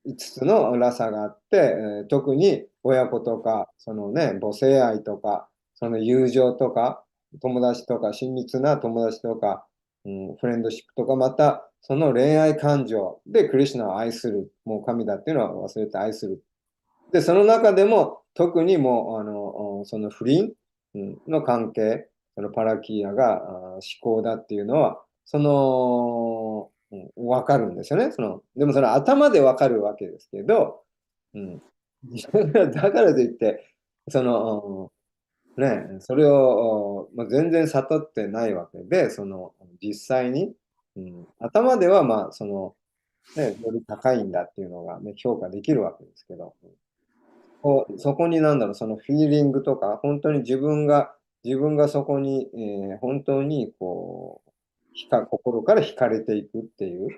C: 5つのラサがあって、特に親子とか、そのね、母性愛とか、その友情とか、友達とか、親密な友達とか、フレンドシップとか、またその恋愛感情でクリシュナを愛する、もう神だっていうのは忘れて愛する。で、その中でも特にもうその不倫の関係、そのパラキーアが思考だっていうのは、その、わかるんですよね。でもその頭でわかるわけですけど、だからといって、その、それを、全然悟ってないわけで、その実際に、頭ではその、より高いんだっていうのが、評価できるわけですけど、そこにそのフィーリングとか、本当に自分がそこに、本当にこう、心から惹かれていくっていう、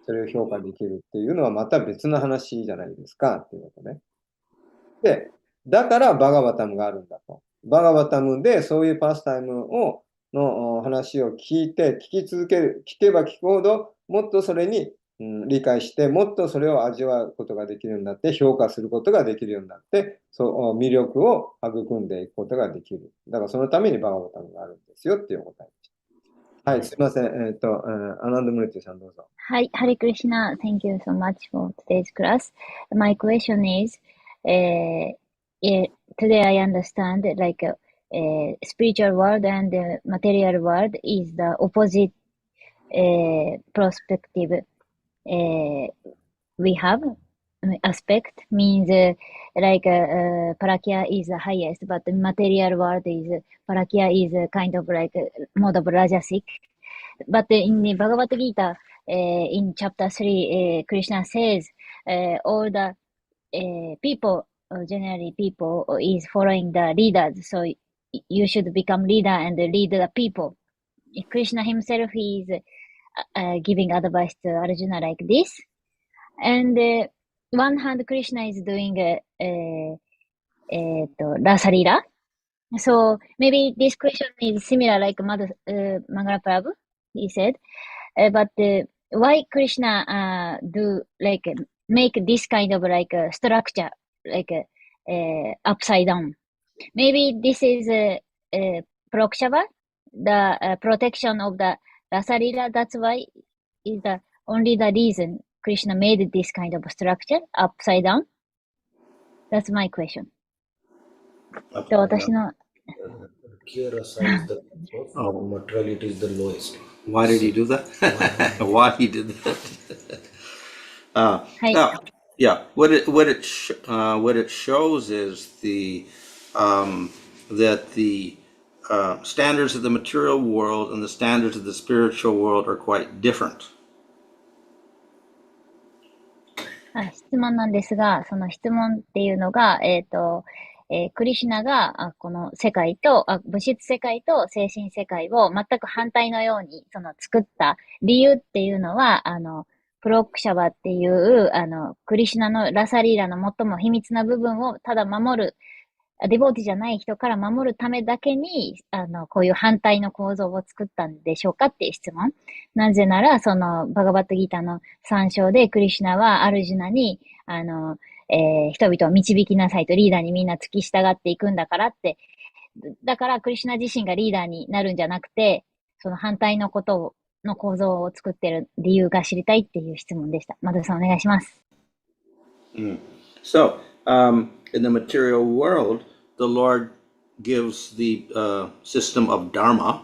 C: それを評価できるっていうのはまた別の話じゃないですかっていうことね。で、だからバガバタムがあるんだと。バガバタムでそういうパスタイムの話を聞き続ける、聞けば聞くほど、もっとそれに、理解して、もっとそれを味わうことができるようになって、評価することができるようになって、魅力を育んでいくことができる。だからそのためにバガバタムがあるんですよっていう答えでした。はい、すいません。アナンドムルティさんどうぞ。
F: Hi, Hare Krishna. Thank you so much for today's class. My question is, today I understand that spiritual world and the material world is the opposite perspective we have. Aspect means Parakya is the highest, but the material world is Parakya is kind of like mode of Rajasic. But in the Bhagavad Gita, in chapter 3, Krishna says all the people, generally people, is following the leaders. So you should become leader and lead the people. Krishna himself is giving advice to Arjuna like this. And one hand Krishna is doing Rasa Lila. So maybe this question is similar like Mangala Prabhu, he said. But why Krishna do like make this kind of like structure like upside down? Maybe this is Prokshava, the protection of the Rasa Lila. That's why is the only the reason Krishna made this kind of structure upside down. That's my question. で、私の
A: Kya rasa is the top, materiality is the lowest.
D: Why did he do that? Why he did that?
F: はい。
D: Now, yeah, what it shows is that the standards of the material world and the standards of the spiritual world are quite different.
F: 質問なんですが、その質問っていうのが、クリシュナが、この世界と、物質世界と精神世界を全く反対のように、作った理由っていうのは、プロクシャバっていう、クリシュナのラサリーラの最も秘密な部分をただ守る、デボーティじゃない人から守るためだけに、こういう反対の構造を作ったんでしょうかっていう質問。なぜなら、バガバットギータの参照で、クリシュナはアルジュナに、人々を導きなさいと、リーダーにみんな付き従っていくんだからって、だからクリシュナ自身がリーダーになるんじゃなくて、その反対のことの構造を作ってる理由が知りたいっていう質問でした。マドさんお願いします。
D: So, in the material world, the Lord gives the system of Dharma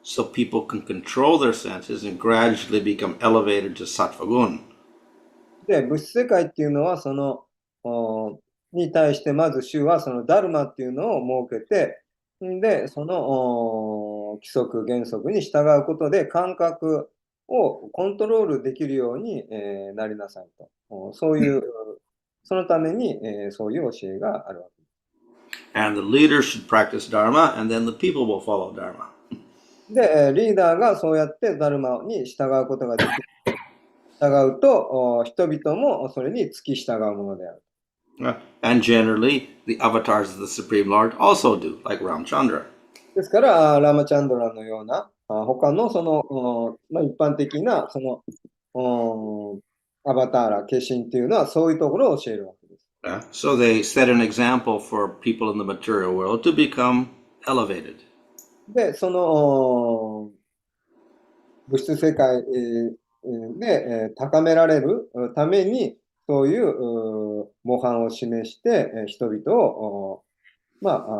D: so people can control their senses and gradually become elevated to sattva gun.
C: で、物質世界っていうのは、に対してまず主はそのダルマっていうのを設けて、で、規則原則に従うことで感覚をコントロールできるように、なりなさいと。そういう、そのために、そういう教えがあるわけです。
D: And the leaders should practice Dharma, and then the people will follow Dharma.
C: で、リーダーがそうやってダルマに従うことができる。従うと、人々もそれに付き従うものである。
D: And generally, the avatars of the Supreme Lord also do, like Ramchandra.
C: ですから、ラマチャンドラのような、他の一般的なアバターラ、化身っていうのはそういうところを教えるわけです。
D: So they set an example for people in the material world to become elevated.
C: で、物質世界で高められるために、そういう模範を示して人々を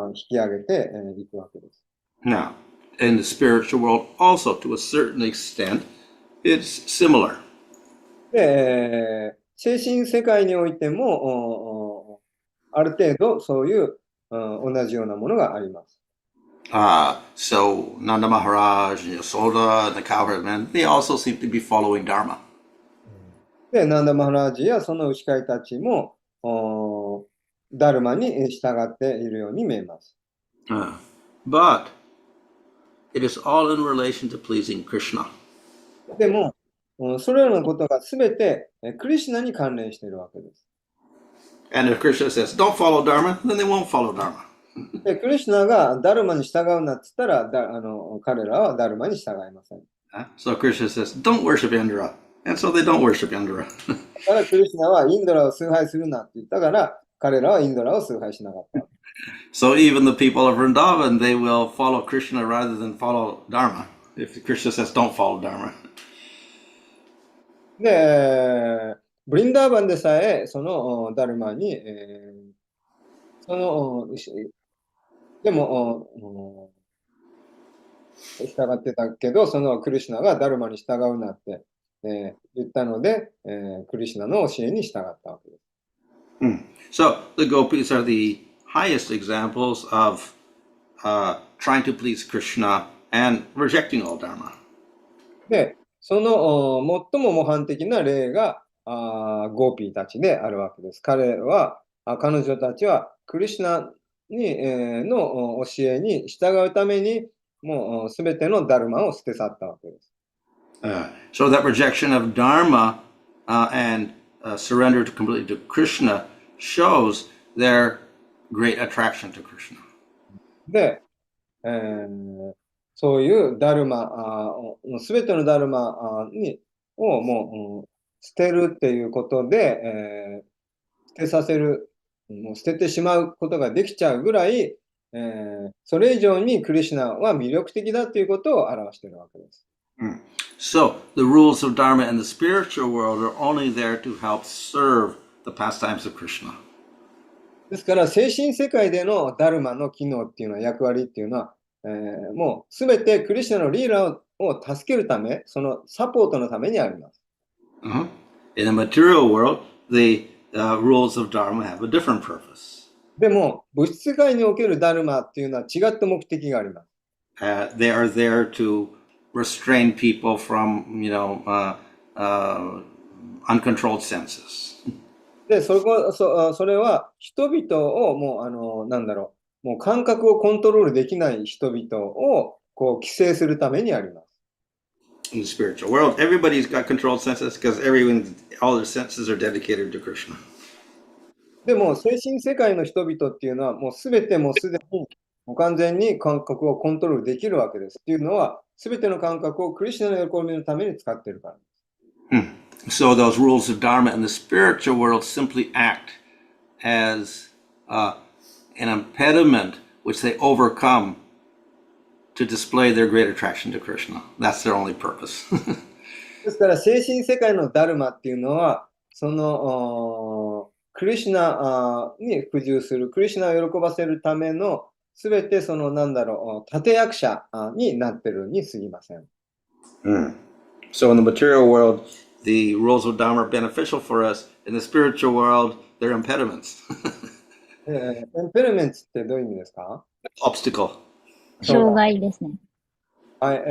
C: 引き上げていくわけです。
D: Now, in the spiritual world, also to a certain extent, it's similar.
C: で、精神世界においても、ある程度そういう同じようなものがあります。
D: So Nanda Maharaj and Yasoda and the cowherdmen, they also seem to be following Dharma.
C: で、ナンダ・マハラージやその牛飼いたちもダルマに従っているように見えます。
D: But it is all in relation to pleasing Krishna.
C: でも、それらのことがすべてクリシュナに関連しているわけです。
D: And if Krishna says, don't follow Dharma, then they won't follow Dharma.
C: で、クリシュナがダルマに従うなって言ったら、彼らはダルマに従いません。
D: So Krishna says, don't worship Indra. And so they don't worship Indra.
C: だからクリシュナはインドラを崇拝するなって言ったから、彼らはインドラを崇拝しなかった。
D: So even the people of Vrindavan, they will follow Krishna rather than follow Dharma. If Krishna says, don't follow Dharma.
C: で、ブリンダーバンでさえ、そのダルマに、でも、従ってたけど、そのクリシュナがダルマに従うなって、言ったので、クリシュナの教えに従ったわけです。
D: So the gopis are the highest examples of trying to please Krishna and rejecting all Dharma.
C: で、その最も模範的な例がゴーピーたちであるわけです。彼女たちはクリシュナに、の教えに従うためにもうすべてのダルマを捨て去ったわけです。
D: So that rejection of Dharma and surrender completely to Krishna shows their great attraction to Krishna.
C: で、そういうダルマ、すべてのダルマをもう捨てるっていうことで、捨てさせる、もう捨ててしまうことができちゃうぐらい、それ以上にクリシュナは魅力的だということを表しているわけです。
D: So, the rules of Dharma in the spiritual world are only there to help serve the pastimes of Krishna.
C: ですから、精神世界でのダルマの機能っていうのは、役割っていうのは、もうすべてクリシュナのリーラを助けるため、そのサポートのためにあります。
D: In the material world, the rules of Dharma have a different purpose.
C: でも、物質世界におけるダルマっていうのは違った目的があります。
D: They are there to restrain people from, uncontrolled senses.
C: で、それは人々をもう、もう感覚をコントロールできない人々をこう規制するためにあります。
D: In the spiritual world, everybody's got controlled senses because all their senses are dedicated to Krishna.
C: でも、精神世界の人々っていうのは、もうすべてもうすでに、もう完全に感覚をコントロールできるわけです。っていうのは、すべての感覚をクリシュナの喜びのために使っているからです。
D: So those rules of Dharma in the spiritual world simply act as an impediment which they overcome to display their great attraction to Krishna. That's their only purpose.
C: ですから、精神世界のダルマっていうのは、その、クリシュナに服従する、クリシュナを喜ばせるための、すべてその、立役者になってるに過ぎません。
D: So in the material world, the rules of Dharma are beneficial for us. In the spiritual world, they're impediments.
C: エンペルメンツってどういう意味ですか？
D: Obstacle.
F: 障害ですね。
C: はい、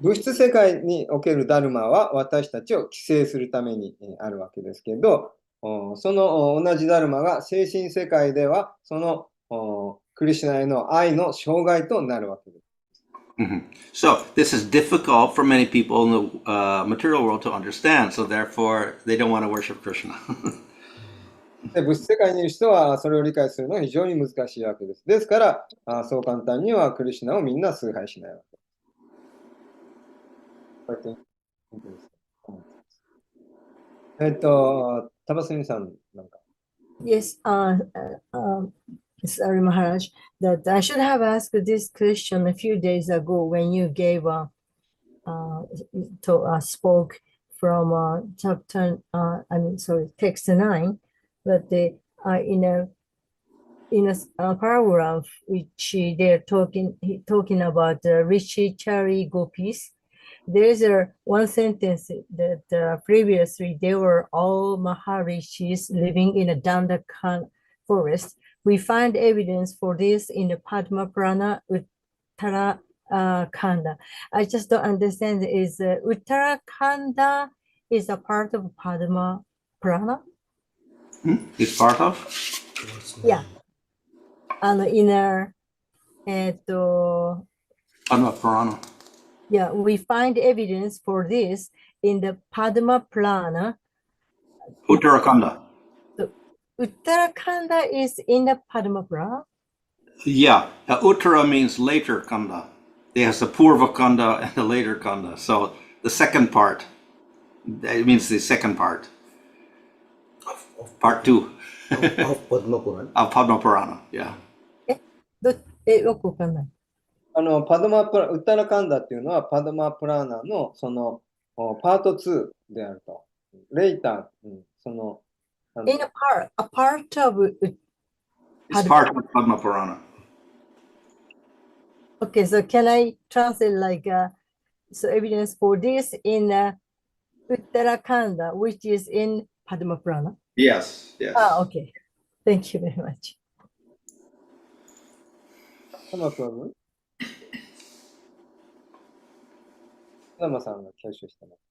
C: 物質世界におけるダルマは私たちを規制するためにあるわけですけど、その同じダルマが精神世界ではそのクリシュナへの愛の障害となるわけです。
D: So this is difficult for many people in the material world to understand. So therefore, they don't want to worship Krishna.
C: で物質世界にいる人はそれを理解するのは非常に難しいわけです。ですから、そう簡単にはクリシュナをみんな崇拝しないわけです。タバスミさんなんか。
E: Yes, sorry, Maharaj, that I should have asked this question a few days ago when you gave spoke from chapter, text 9, but in a paragraph which they're talking about Rishi Chari Gopis, there's one sentence that previously they were all Maharishis living in a Dandakan forest. We find evidence for this in the Padma Purana Uttarakanda. I just don't understand, is Uttarakanda is a part of Padma Purana?
D: It's part of?
E: Yeah.
D: Padma Purana.
E: Yeah, we find evidence for this in the Padma Purana.
D: Uttarakanda.
E: Uttarakanda is in the Padma Purana?
D: Yeah, Uttara means later Kanda. There's the Purva Kanda and the later Kanda. So the second part, it means the second part. Part 2.
A: Of Padma Purana.
D: Of Padma Purana, yeah.
E: よくわかんない。
C: ウッタラカンダっていうのはパドマプラーナのそのパート2であると。レイター、その。
E: In a part of
D: It's part of Padma Purana.
E: Okay, so can I translate like so evidence for this in Uttarakanda, which is in Padma Purana?
D: Yes, yes.
E: Okay. Thank you very much.
C: 山さんが挙手してます。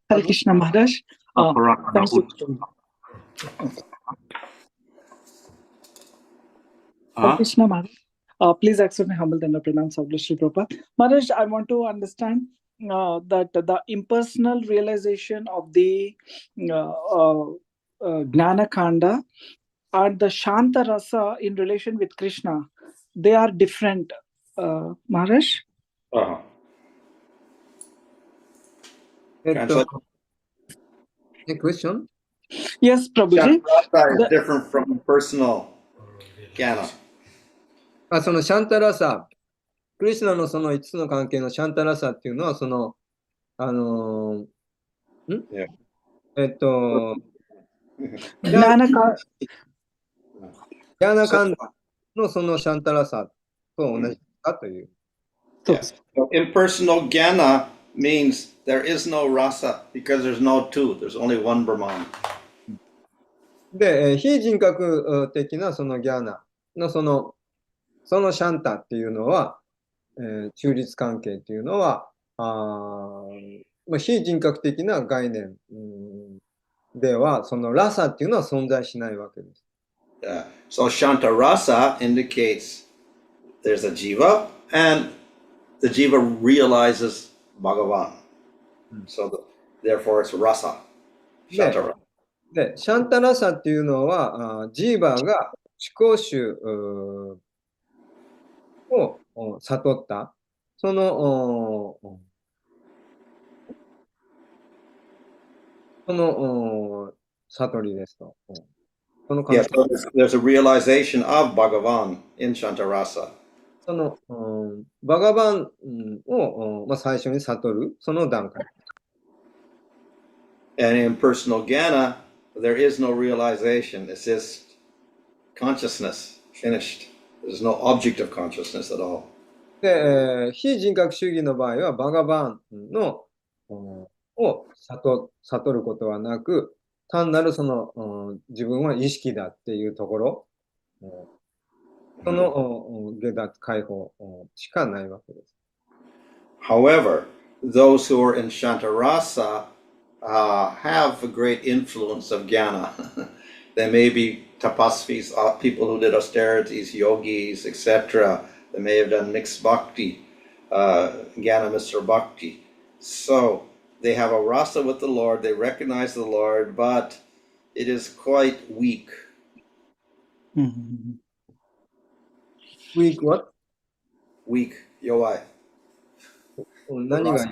G: Hare Krishna Maharaj. Thank you. Hare Krishna Maharaj. Please accept my humble and pranam Sabla Shri Prabhupada. Maharaj, I want to understand that the impersonal realization of the Gnana Kanda and the Shanta Rasa in relation with Krishna, they are different, Maharaj?
D: Uh-huh.
C: えっと、
D: Translate.
C: question?
G: Yes, Prabhuji.
D: Chantarasa is
G: The-
D: different from personal jnana.
C: そのシャンタラサ、クリシュナのその5つの関係のシャンタラサっていうのは、その、
D: Yeah.
C: えっと、
G: Gnana Ka-
C: ギャーナカンダのそのシャンタラサと同じかという。
D: Yeah. So impersonal jnana means there is no rasa because there's no two. There's only one Brahman.
C: で、非人格的なそのギャーナのそのシャンタっていうのは、中立関係っていうのは、非人格的な概念、では、そのラサっていうのは存在しないわけです。
D: Yeah. So Shanta rasa indicates there's a jiva and the jiva realizes Bhagavan. So therefore it's rasa. Shanta rasa.
C: で、シャンタラサっていうのは、ジーバーが思考集を悟った、その悟りですと。その関
D: Yeah,
C: 係
D: so there's a realization of Bhagavan in Shanta rasa.
C: その、バガバンを、最初に悟る、その段階。
D: And in personal jnana, there is no realization. It's just consciousness, finished. There's no object of consciousness at all.
C: で、非人格主義の場合は、バガバンの、を悟ることはなく、単なるその、自分は意識だっていうところ、その下脱解放しかないわけです。
D: However, those who are in Shantarasa have a great influence of jnana. They may be tapasvis, people who did austerities, yogis, etc. They may have done mixed bhakti, jnana Mr. Bhakti. So they have a rasa with the Lord, they recognize the Lord, but it is quite weak.
G: Mhm.
C: Weak what?
D: Weak, yowai.
C: 何がいい？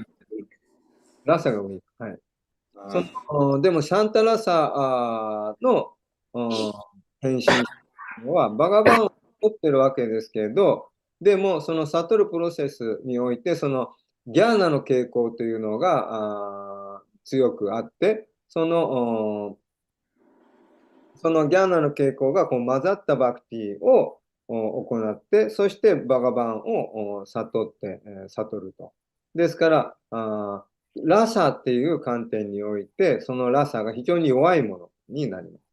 C: ラサがウィーク。はい。
D: Uh,
C: でも、シャンタラサの変身は、バガバンを取ってるわけですけど、でも、その悟るプロセスにおいて、そのギャーナの傾向というのが強くあって、そのギャーナの傾向がこう混ざったバクティを行って、そしてバガバンを悟ると。ですから、ラサっていう観点において、そのラサが非常に弱いものになります。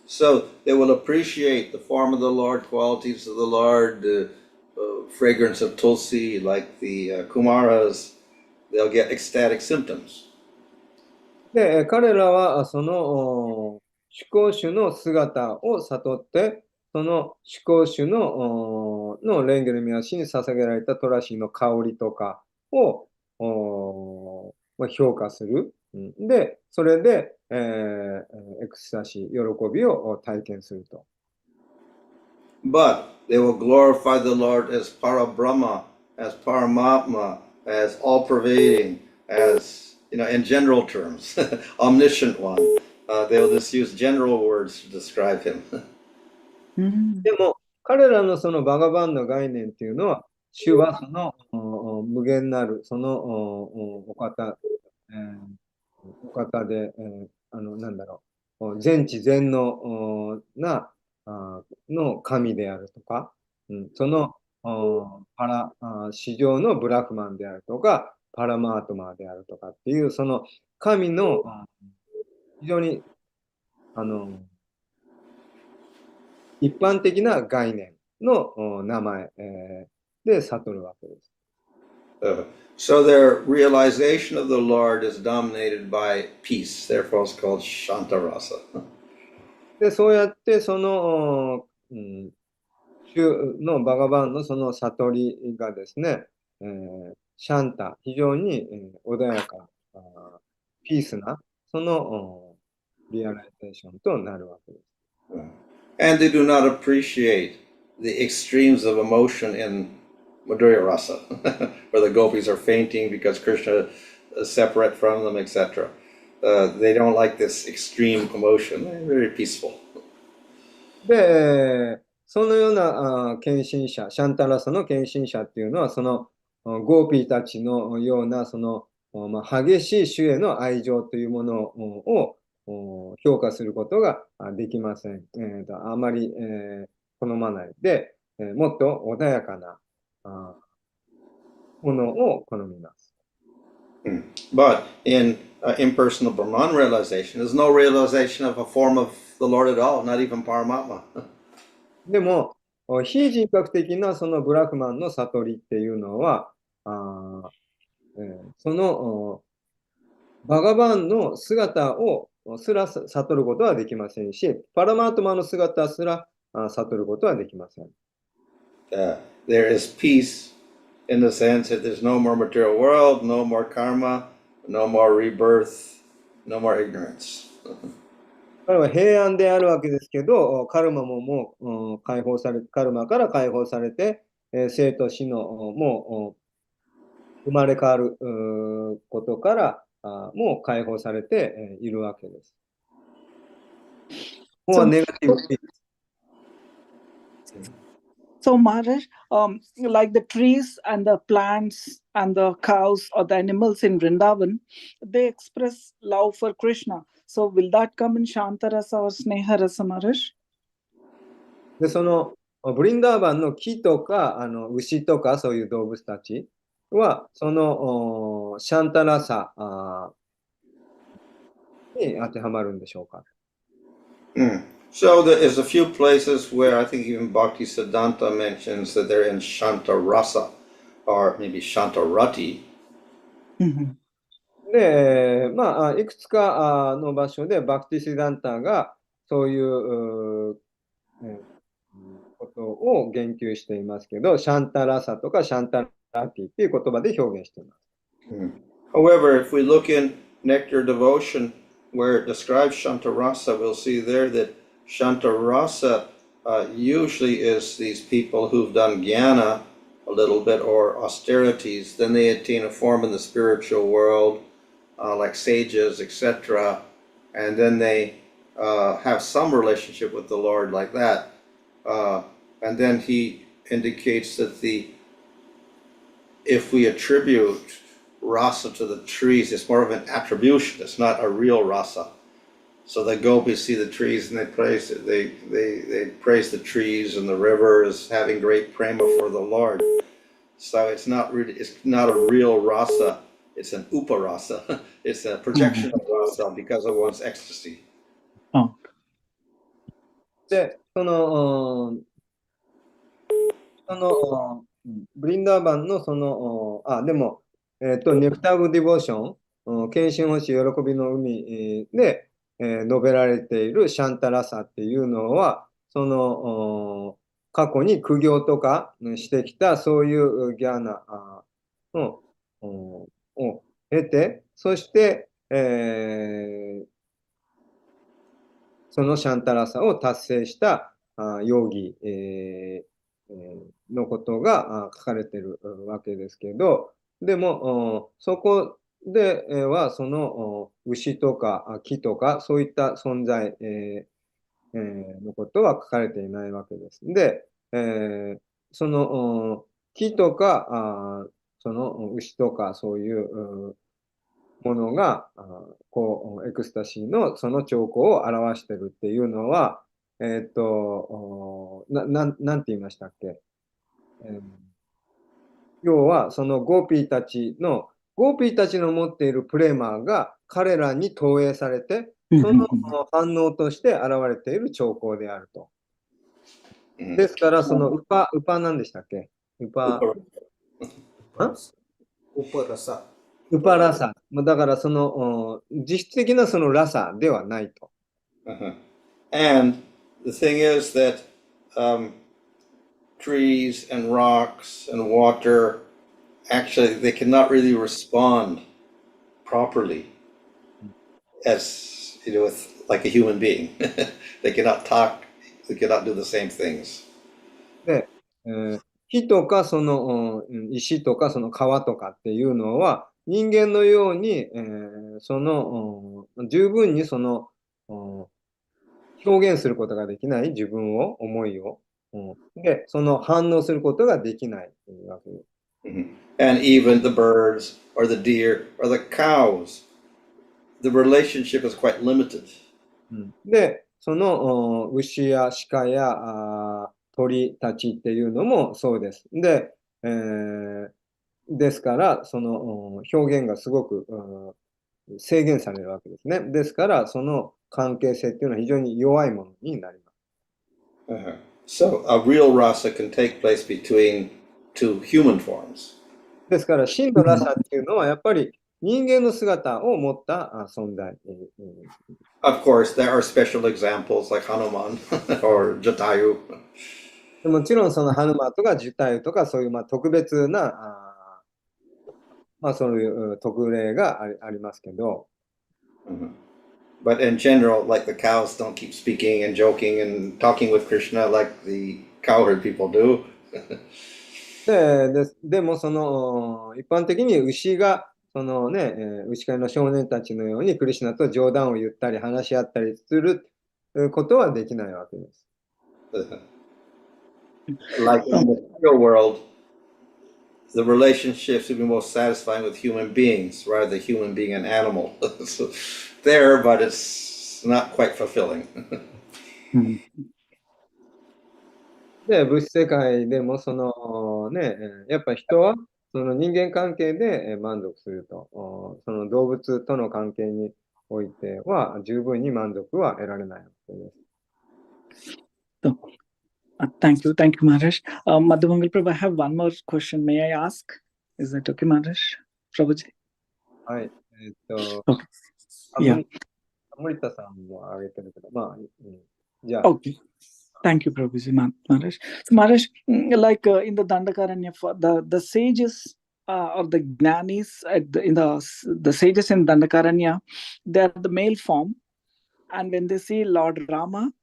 D: So they will appreciate the form of the Lord, qualities of the Lord, the fragrance of tulsi, like the Kumaras. They'll get ecstatic symptoms.
C: で、彼らはその思考主の姿を悟って、その思考主の蓮華の御足に捧げられたトラシの香りとかを評価する。で、それで、エクスタシー、喜びを体験すると。
D: But they will glorify the Lord as Parabrahma, as Paramatma, as all-pervading, as, in general terms, omniscient one. They'll just use general words to describe him.
C: でも、彼らのそのバガバンの概念っていうのは、主はその無限なる、そのお方で、なんだろう、全知全能の神であるとか、その史上のブラフマンであるとか、パラマートマーであるとかっていう、その神の非常に一般的な概念の名前で悟るわけです。
D: So their realization of the Lord is dominated by peace. Therefore, it's called Shantarasa.
C: で、そうやってその、主のバガバンのその悟りがですね、シャンタ、非常に穏やか、ピースな、そのリアライゼーションとなるわけです。
A: And they do not appreciate the extremes of emotion in Madhurya Rasa, where the gopis are fainting because Krishna is separate from them, etc. They don't like this extreme emotion. They're very peaceful.
C: で、そのような献身者、シャンタラサの献身者っていうのは、そのゴーピーたちのような、その、激しい主への愛情というものを評価することができません。あまり、好まないで、もっと穏やかなものを好みます。
A: But in impersonal Brahman realization, there's no realization of a form of the Lord at all, not even Paramatma.
C: でも、非人格的なそのブラフマンの悟りっていうのは、そのバガバンの姿をすら悟ることはできませんし、パラマートマの姿すら悟ることはできません。
A: There is peace in the sense that there's no more material world, no more karma, no more rebirth, no more ignorance.
C: これは平安であるわけですけど、カルマももう解放され、カルマから解放されて、生と死のもう生まれ変わることからもう解放されているわけです。もうネガティブ。
G: So Maharaj, like the trees and the plants and the cows or the animals in Vrindavan, they express love for Krishna. So will that come in Shantarasa or Sneharasa, Maharaj?
C: で、そのブリンダーバンの木とか牛とかそういう動物たちは、そのシャンタラサに当てはまるんでしょうか。
A: So there's a few places where I think even Bhakti Siddhanta mentions that they're in Shantarasa or maybe Shantarati.
C: で、まあ、いくつかの場所でバクティシダンタがそういうことを言及していますけど、シャンタラサとかシャンタラティっていう言葉で表現しています。
A: However, if we look in Nectar Devotion, where it describes Shantarasa, we'll see there that Shantarasa usually is these people who've done jnana a little bit or austerities, then they attain a form in the spiritual world, like sages, etc., and then they have some relationship with the Lord like that. And then he indicates that if we attribute rasa to the trees, it's more of an attribution. It's not a real rasa. So the gopis see the trees and they praise it. They praise the trees and the river as having great prema for the Lord. So it's not a real rasa. It's an uparasa. It's a projection of rasa because of one's ecstasy.
C: で、そのブリンダーバンのでも、ネクターブディボーション、献身星喜びの海で、述べられているシャンタラサっていうのは、過去に苦行とかしてきたそういうギャーナを経て、そして、そのシャンタラサを達成したヨギ、のことが書かれているわけですけど、でもそこではその牛とか木とかそういった存在のことは書かれていないわけです。で、その木とかその牛とかそういうものがこうエクスタシーのその兆候を表しているっていうのは、なんて言いましたっけ、要はそのゴーピーたちの持っているプレーマーが彼らに投影されて、その反応として現れている兆候であると。ですから、そのウパなんでしたっけ？ウパラサ。だからその実質的なそのラサではないと。
A: And the thing is that trees and rocks and water actually they cannot really respond properly as with like a human being. They cannot talk, they cannot do the same things.
C: で、火とか石とかその川とかっていうのは人間のように、十分に表現することができない自分を、思いを、で、反応することができないというわけです。
A: And even the birds or the deer or the cows, the relationship is quite limited.
C: で、牛や鹿や鳥たちっていうのもそうです。で、ですから、表現がすごく、制限されるわけですね。ですから、その関係性っていうのは非常に弱いものになります。
A: So a real rasa can take place between two human forms.
C: ですから、真のラサっていうのはやっぱり人間の姿を持った存在。
A: Of course, there are special examples like Hanuman or Jatayu.
C: もちろんそのハヌマとかジュタユとかそういう特別なそういう特例がありますけど、
A: But in general, like the cows don't keep speaking and joking and talking with Krishna like the cowherd people do.
C: でも一般的に牛が牛飼いの少年たちのようにクリシュナと冗談を言ったり話し合ったりすることはできないわけです。
A: Like in the real world, the relationships would be most satisfying with human beings rather than human being and animal. So there, but it's not quite fulfilling.
C: で、物質世界でもやっぱ人はその人間関係で満足すると、その動物との関係においては十分に満足は得られないわけです。
G: Thank you, Maharaj. Madhavangal Prabhu, I have one more question. May I ask? Is that okay, Maharaj? Prabhuji?
C: はい。
G: Yeah.
C: 森田さんも挙げてるけど、じゃあ。
G: Okay. Thank you, Prabhuji, Maharaj. So, Maharaj, like in the Dandakaranya, the sages or the Gnanis, the sages in Dandakaranya, they are the male form. And when they see Lord Rama,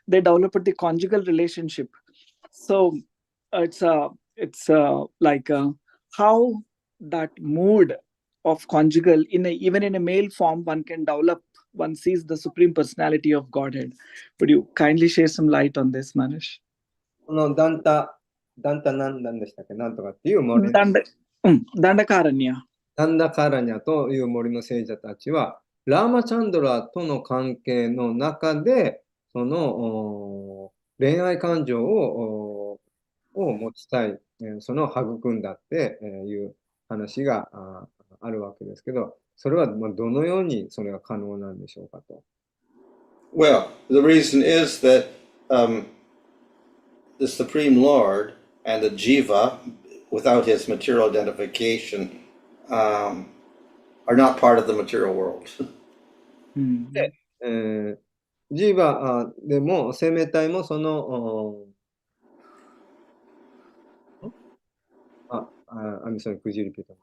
G: they develop the conjugal relationship. So it's like how that mood of conjugal even in a male form one can develop. One sees the supreme personality of Godhead. Would you kindly share some light on this, Maharaj?
C: ダンタなんでしたっけ、なんとかっていう森。
G: ダンダカラニャ。
C: ダンダカラニャという森の聖者たちは、ラーマチャンドラとの関係の中で、恋愛感情を持ちたい、育んだっていう話があるわけですけど、それはどのようにそれが可能なんでしょうかと。
A: Well, the reason is that the Supreme Lord and the Jiva, without his material identification, are not part of the material world.
C: で、ジーバでも生命体もI'm sorry, could you repeat that?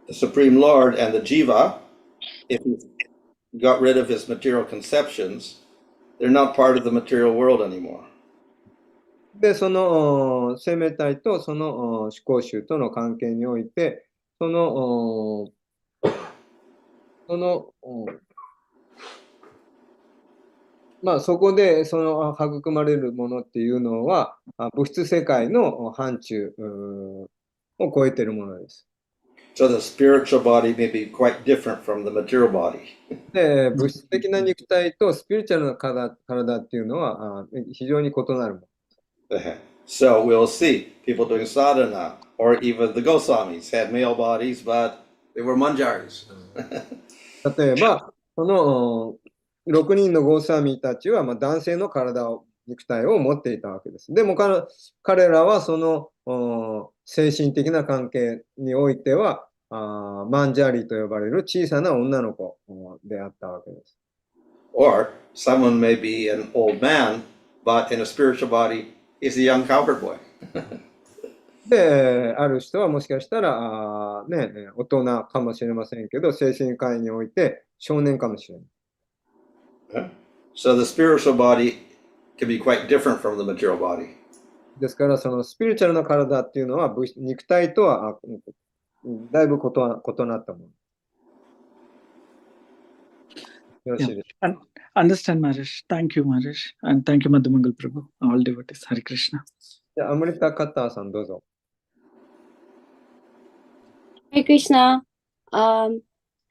A: The Supreme Lord and the Jiva, if he got rid of his material conceptions, they're not part of the material world anymore.
C: で、生命体と思考集との関係において、そこで育まれるものっていうのは物質世界の範疇を超えているものです。
A: So the spiritual body may be quite different from the material body.
C: で、物質的な肉体とスピリチュアルな体っていうのは非常に異なるもの。
A: So we'll see people doing sadhana, or even the Goswamis had male bodies, but they were manjaris.
C: 例えば、6人のゴーサーミーたちは男性の肉体を持っていたわけです。でも彼らは精神的な関係においてはマンジャーリと呼ばれる小さな女の子であったわけです。
A: Or someone may be an old man, but in a spiritual body is a young cowherd boy.
C: で、ある人はもしかしたら、大人かもしれませんけど、精神科医において少年かもしれない。
A: So the spiritual body can be quite different from the material body.
C: ですから、そのスピリチュアルな体っていうのは、肉体とはだいぶ異なったもの。よろしいですか。
G: Understand, Maharaj. Thank you, Maharaj. And thank you, Madhumangal Prabhu. All devotees. Hare Krishna.
C: じゃあ、アムリタ・カッターさんどうぞ。
H: Hare Krishna.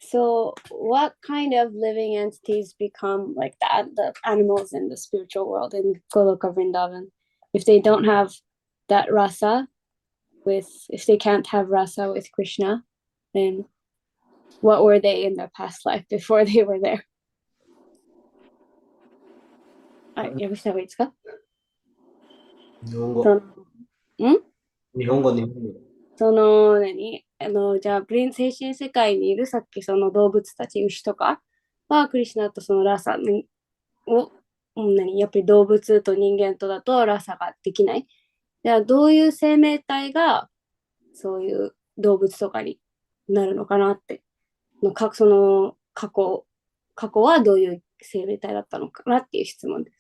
H: So what kind of living entities become like the animals in the spiritual world in Goloka Vrindavan? If they don't have that rasa if they can't have rasa with Krishna, then what were they in their past life before they were there? 訳した方がいいですか？
I: 日本語。
H: その
I: 日本語。
H: じゃあ、精神世界にいるさっきその動物たち、牛とかは、クリシュナとそのラサを、やっぱり動物と人間とだとラサができない。じゃあ、どういう生命体がそういう動物とかになるのかなって。その過去はどういう生命体だったのかなっていう質問です。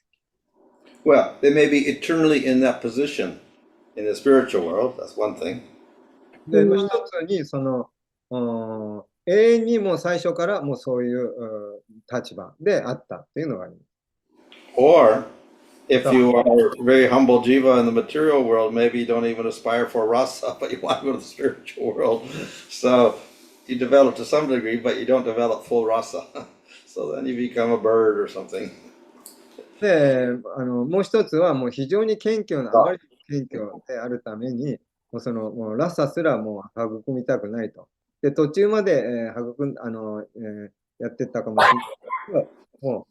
A: Well, they may be eternally in that position in the spiritual world. That's one thing.
C: で、一つに、永遠にもう最初からもうそういう立場であったっていうのがあります。
A: Or if you are a very humble jiva in the material world, maybe you don't even aspire for rasa, but you want to go to the spiritual world. So you develop to some degree, but you don't develop full rasa. So then you become a bird or something.
C: で、もう一つはもう非常に謙虚な、あまり謙虚であるために、もうラッサすらもう育みたくないと。で、途中まで、やってったかもしれないけど、も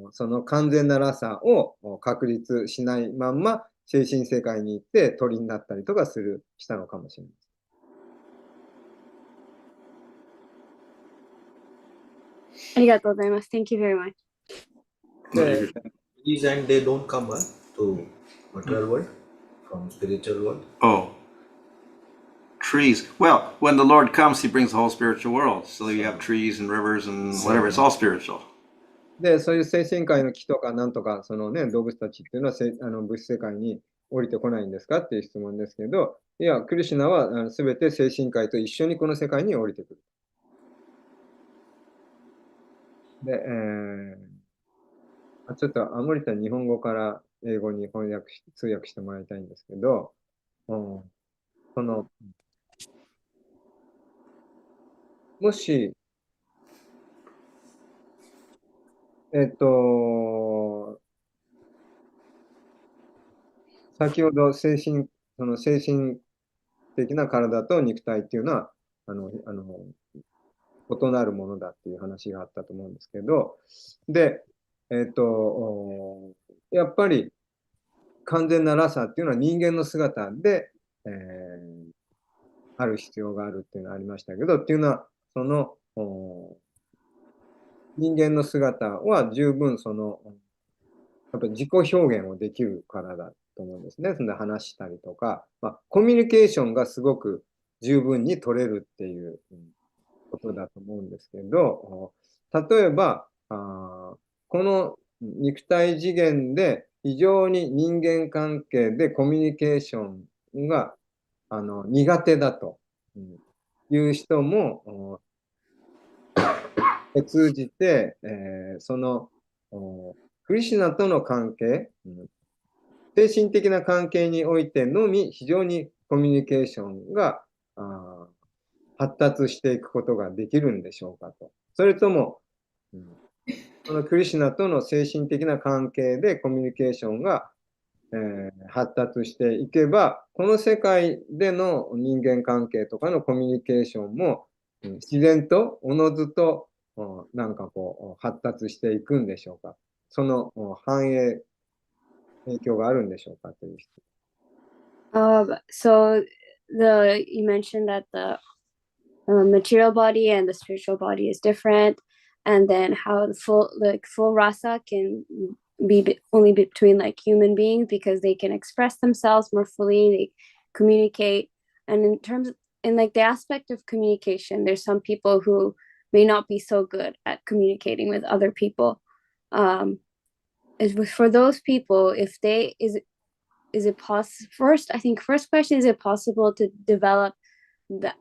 C: う、その完全なラッサを確立しないまんま、精神世界に行って鳥になったりとかしたのかもしれない。
H: ありがとうございます。Thank you very much.
I: These and they don't come to material world from spiritual world.
A: Oh, trees. Well, when the Lord comes, He brings the whole spiritual world. So you have trees and rivers and whatever. It's all spiritual.
C: で、そういう精神界の木とかなんとか、動物たちっていうのは物質世界に降りてこないんですかっていう質問ですけど、いや、クリシュナはすべて精神界と一緒にこの世界に降りてくる。で、ちょっとアモリタ日本語から英語に通訳してもらいたいんですけど、もし、先ほど精神的な体と肉体っていうのは、異なるものだっていう話があったと思うんですけど、で、やっぱり完全なラサっていうのは人間の姿で、ある必要があるっていうのがありましたけど、っていうのは、人間の姿は十分やっぱり自己表現をできるからだと思うんですね。そんで話したりとか、コミュニケーションがすごく十分に取れるっていうことだと思うんですけど、例えば、この肉体次元で非常に人間関係でコミュニケーションが苦手だという人も通じて、クリシュナとの関係、精神的な関係においてのみ非常にコミュニケーションが発達していくことができるんでしょうかと。それとも、このクリシュナとの精神的な関係でコミュニケーションが、発達していけば、この世界での人間関係とかのコミュニケーションも、自然とおのずと発達していくんでしょうか。その影響があるんでしょうかという質問。
H: So you mentioned that the material body and the spiritual body is different, and then how the full rasa can be only between like human beings because they can express themselves more fully, they communicate. And in like the aspect of communication, there's some people who may not be so good at communicating with other people. For those people, if they is it possible? First, I think first question, is it possible to develop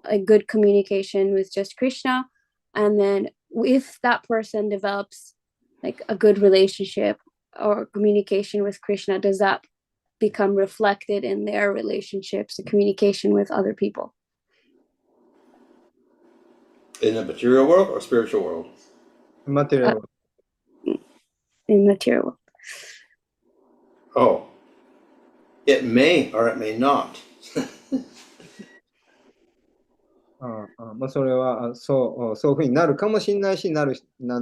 H: a good communication with just Krishna? And then if that person develops like a good relationship or communication with Krishna, does that become reflected in their relationships, the communication with other people?
A: In the material world or spiritual world?
C: Material.
H: In material world.
A: Oh, it may or it may not.
C: まあ、それはそういうふうになるかもしれないし、なん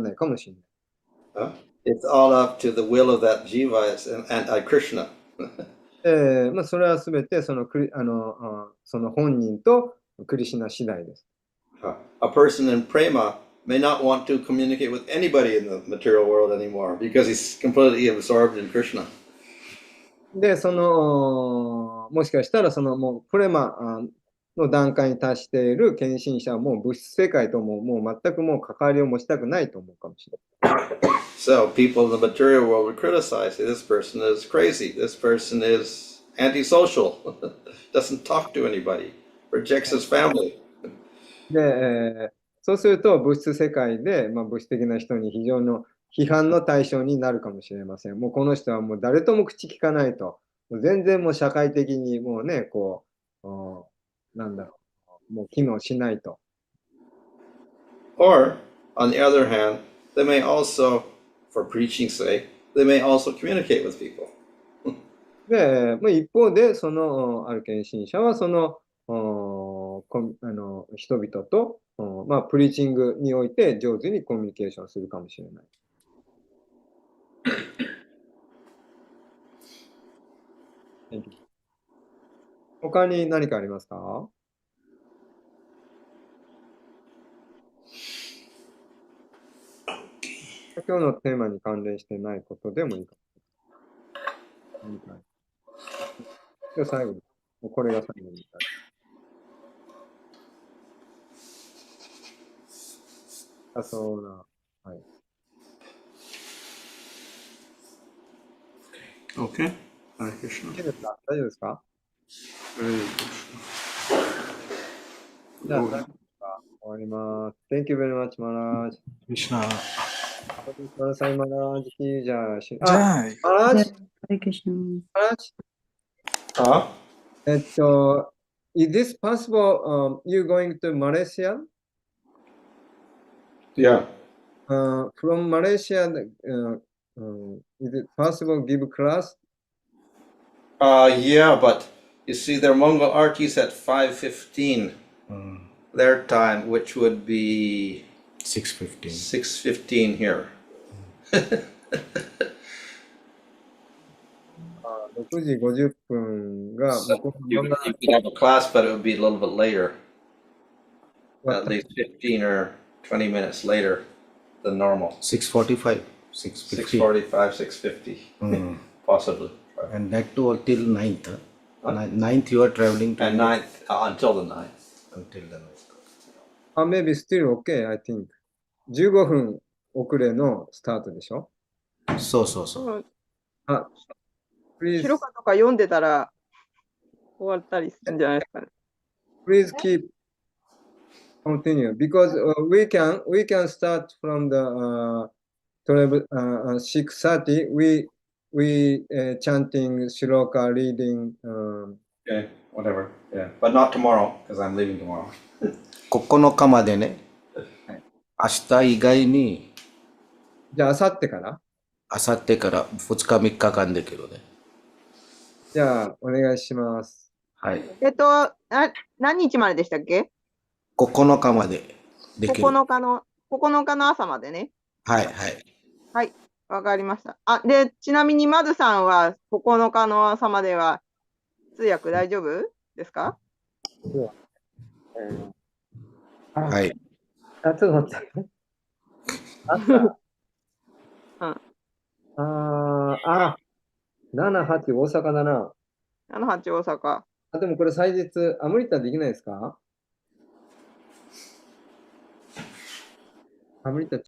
C: ないかもしれない。
A: It's all up to the will of that jiva and anti-Krishna.
C: まあ、それはすべてその本人とクリシュナ次第です。
A: A person in prema may not want to communicate with anybody in the material world anymore because he's completely absorbed in Krishna.
C: で、もしかしたらもうプレマの段階に達している献身者はもう物質世界ともう全くもう関わりを持ちたくないと思うかもしれない。
A: So people in the material world would criticize, say, this person is crazy, this person is antisocial, doesn't talk to anybody, rejects his family.
C: で、そうすると物質世界で、まあ、物質的な人に非常の批判の対象になるかもしれません。もうこの人はもう誰とも口聞かないと。もう全然もう社会的にもうね、なんだろう、もう機能しないと。
A: Or, on the other hand, they may also, for preaching's sake, they may also communicate with people.
C: で、まあ、一方で、ある献身者は、人々と、まあ、プリーチングにおいて上手にコミュニケーションするかもしれない。他に何かありますか？今日のテーマに関連してないことでもいいかも。今日最後に、これが最後に。そうだ。はい。
A: Okay. Hare Krishna.
C: 大丈夫ですか？
A: Hare
C: じゃあ、終わります。Thank you very much, Maharaj.
I: Krishna.
C: Maharaj ki jai.
I: Jai.
C: Maharaj?
B: Hare Krishna.
C: Maharaj? Is this possible, you going to Malaysia?
A: Yeah.
C: From Malaysia, is it possible to give class?
A: Yeah, but you see, their Mongol artis at 5:15 their time, which would be
I: 6:15.
A: 6:15 here.
C: 6時50分が、
A: You could have a class, but it would be a little bit later. At least 15 or 20 minutes later than normal.
I: 6:45. 6:50.
A: 6:45, 6:50, possibly.
I: And that too till 9th. 9th you are traveling to.
A: And 9th, until the 9th.
I: Until the 9th.
C: Maybe still okay, I think. 15分遅れのスタートでしょ？
I: そう。
C: Please,
J: 白かとか読んでたら終わったりするんじゃないですかね。
C: please keep continue because we can start from the 6:30. We chanting shloka reading.
A: Okay, whatever. Yeah, but not tomorrow because I'm leaving tomorrow.
I: 9日までね。明日以外に。
C: じゃあ、明後日から？
I: 明後日から2日3日間できるね。
C: じゃあ、お願いします。
I: はい。
J: 何日まででしたっけ
I: ？9日までできる。
J: 9日の朝までね。
I: はい。
J: はい、わかりました。で、ちなみにマズさんは9日の朝までは通訳大丈夫ですか？
I: はい。
C: ちょっと待って。7、8、大阪だな。
J: 7、8、大阪。
C: あ、でもこれ祭日、アムリタできないですか？アムリタ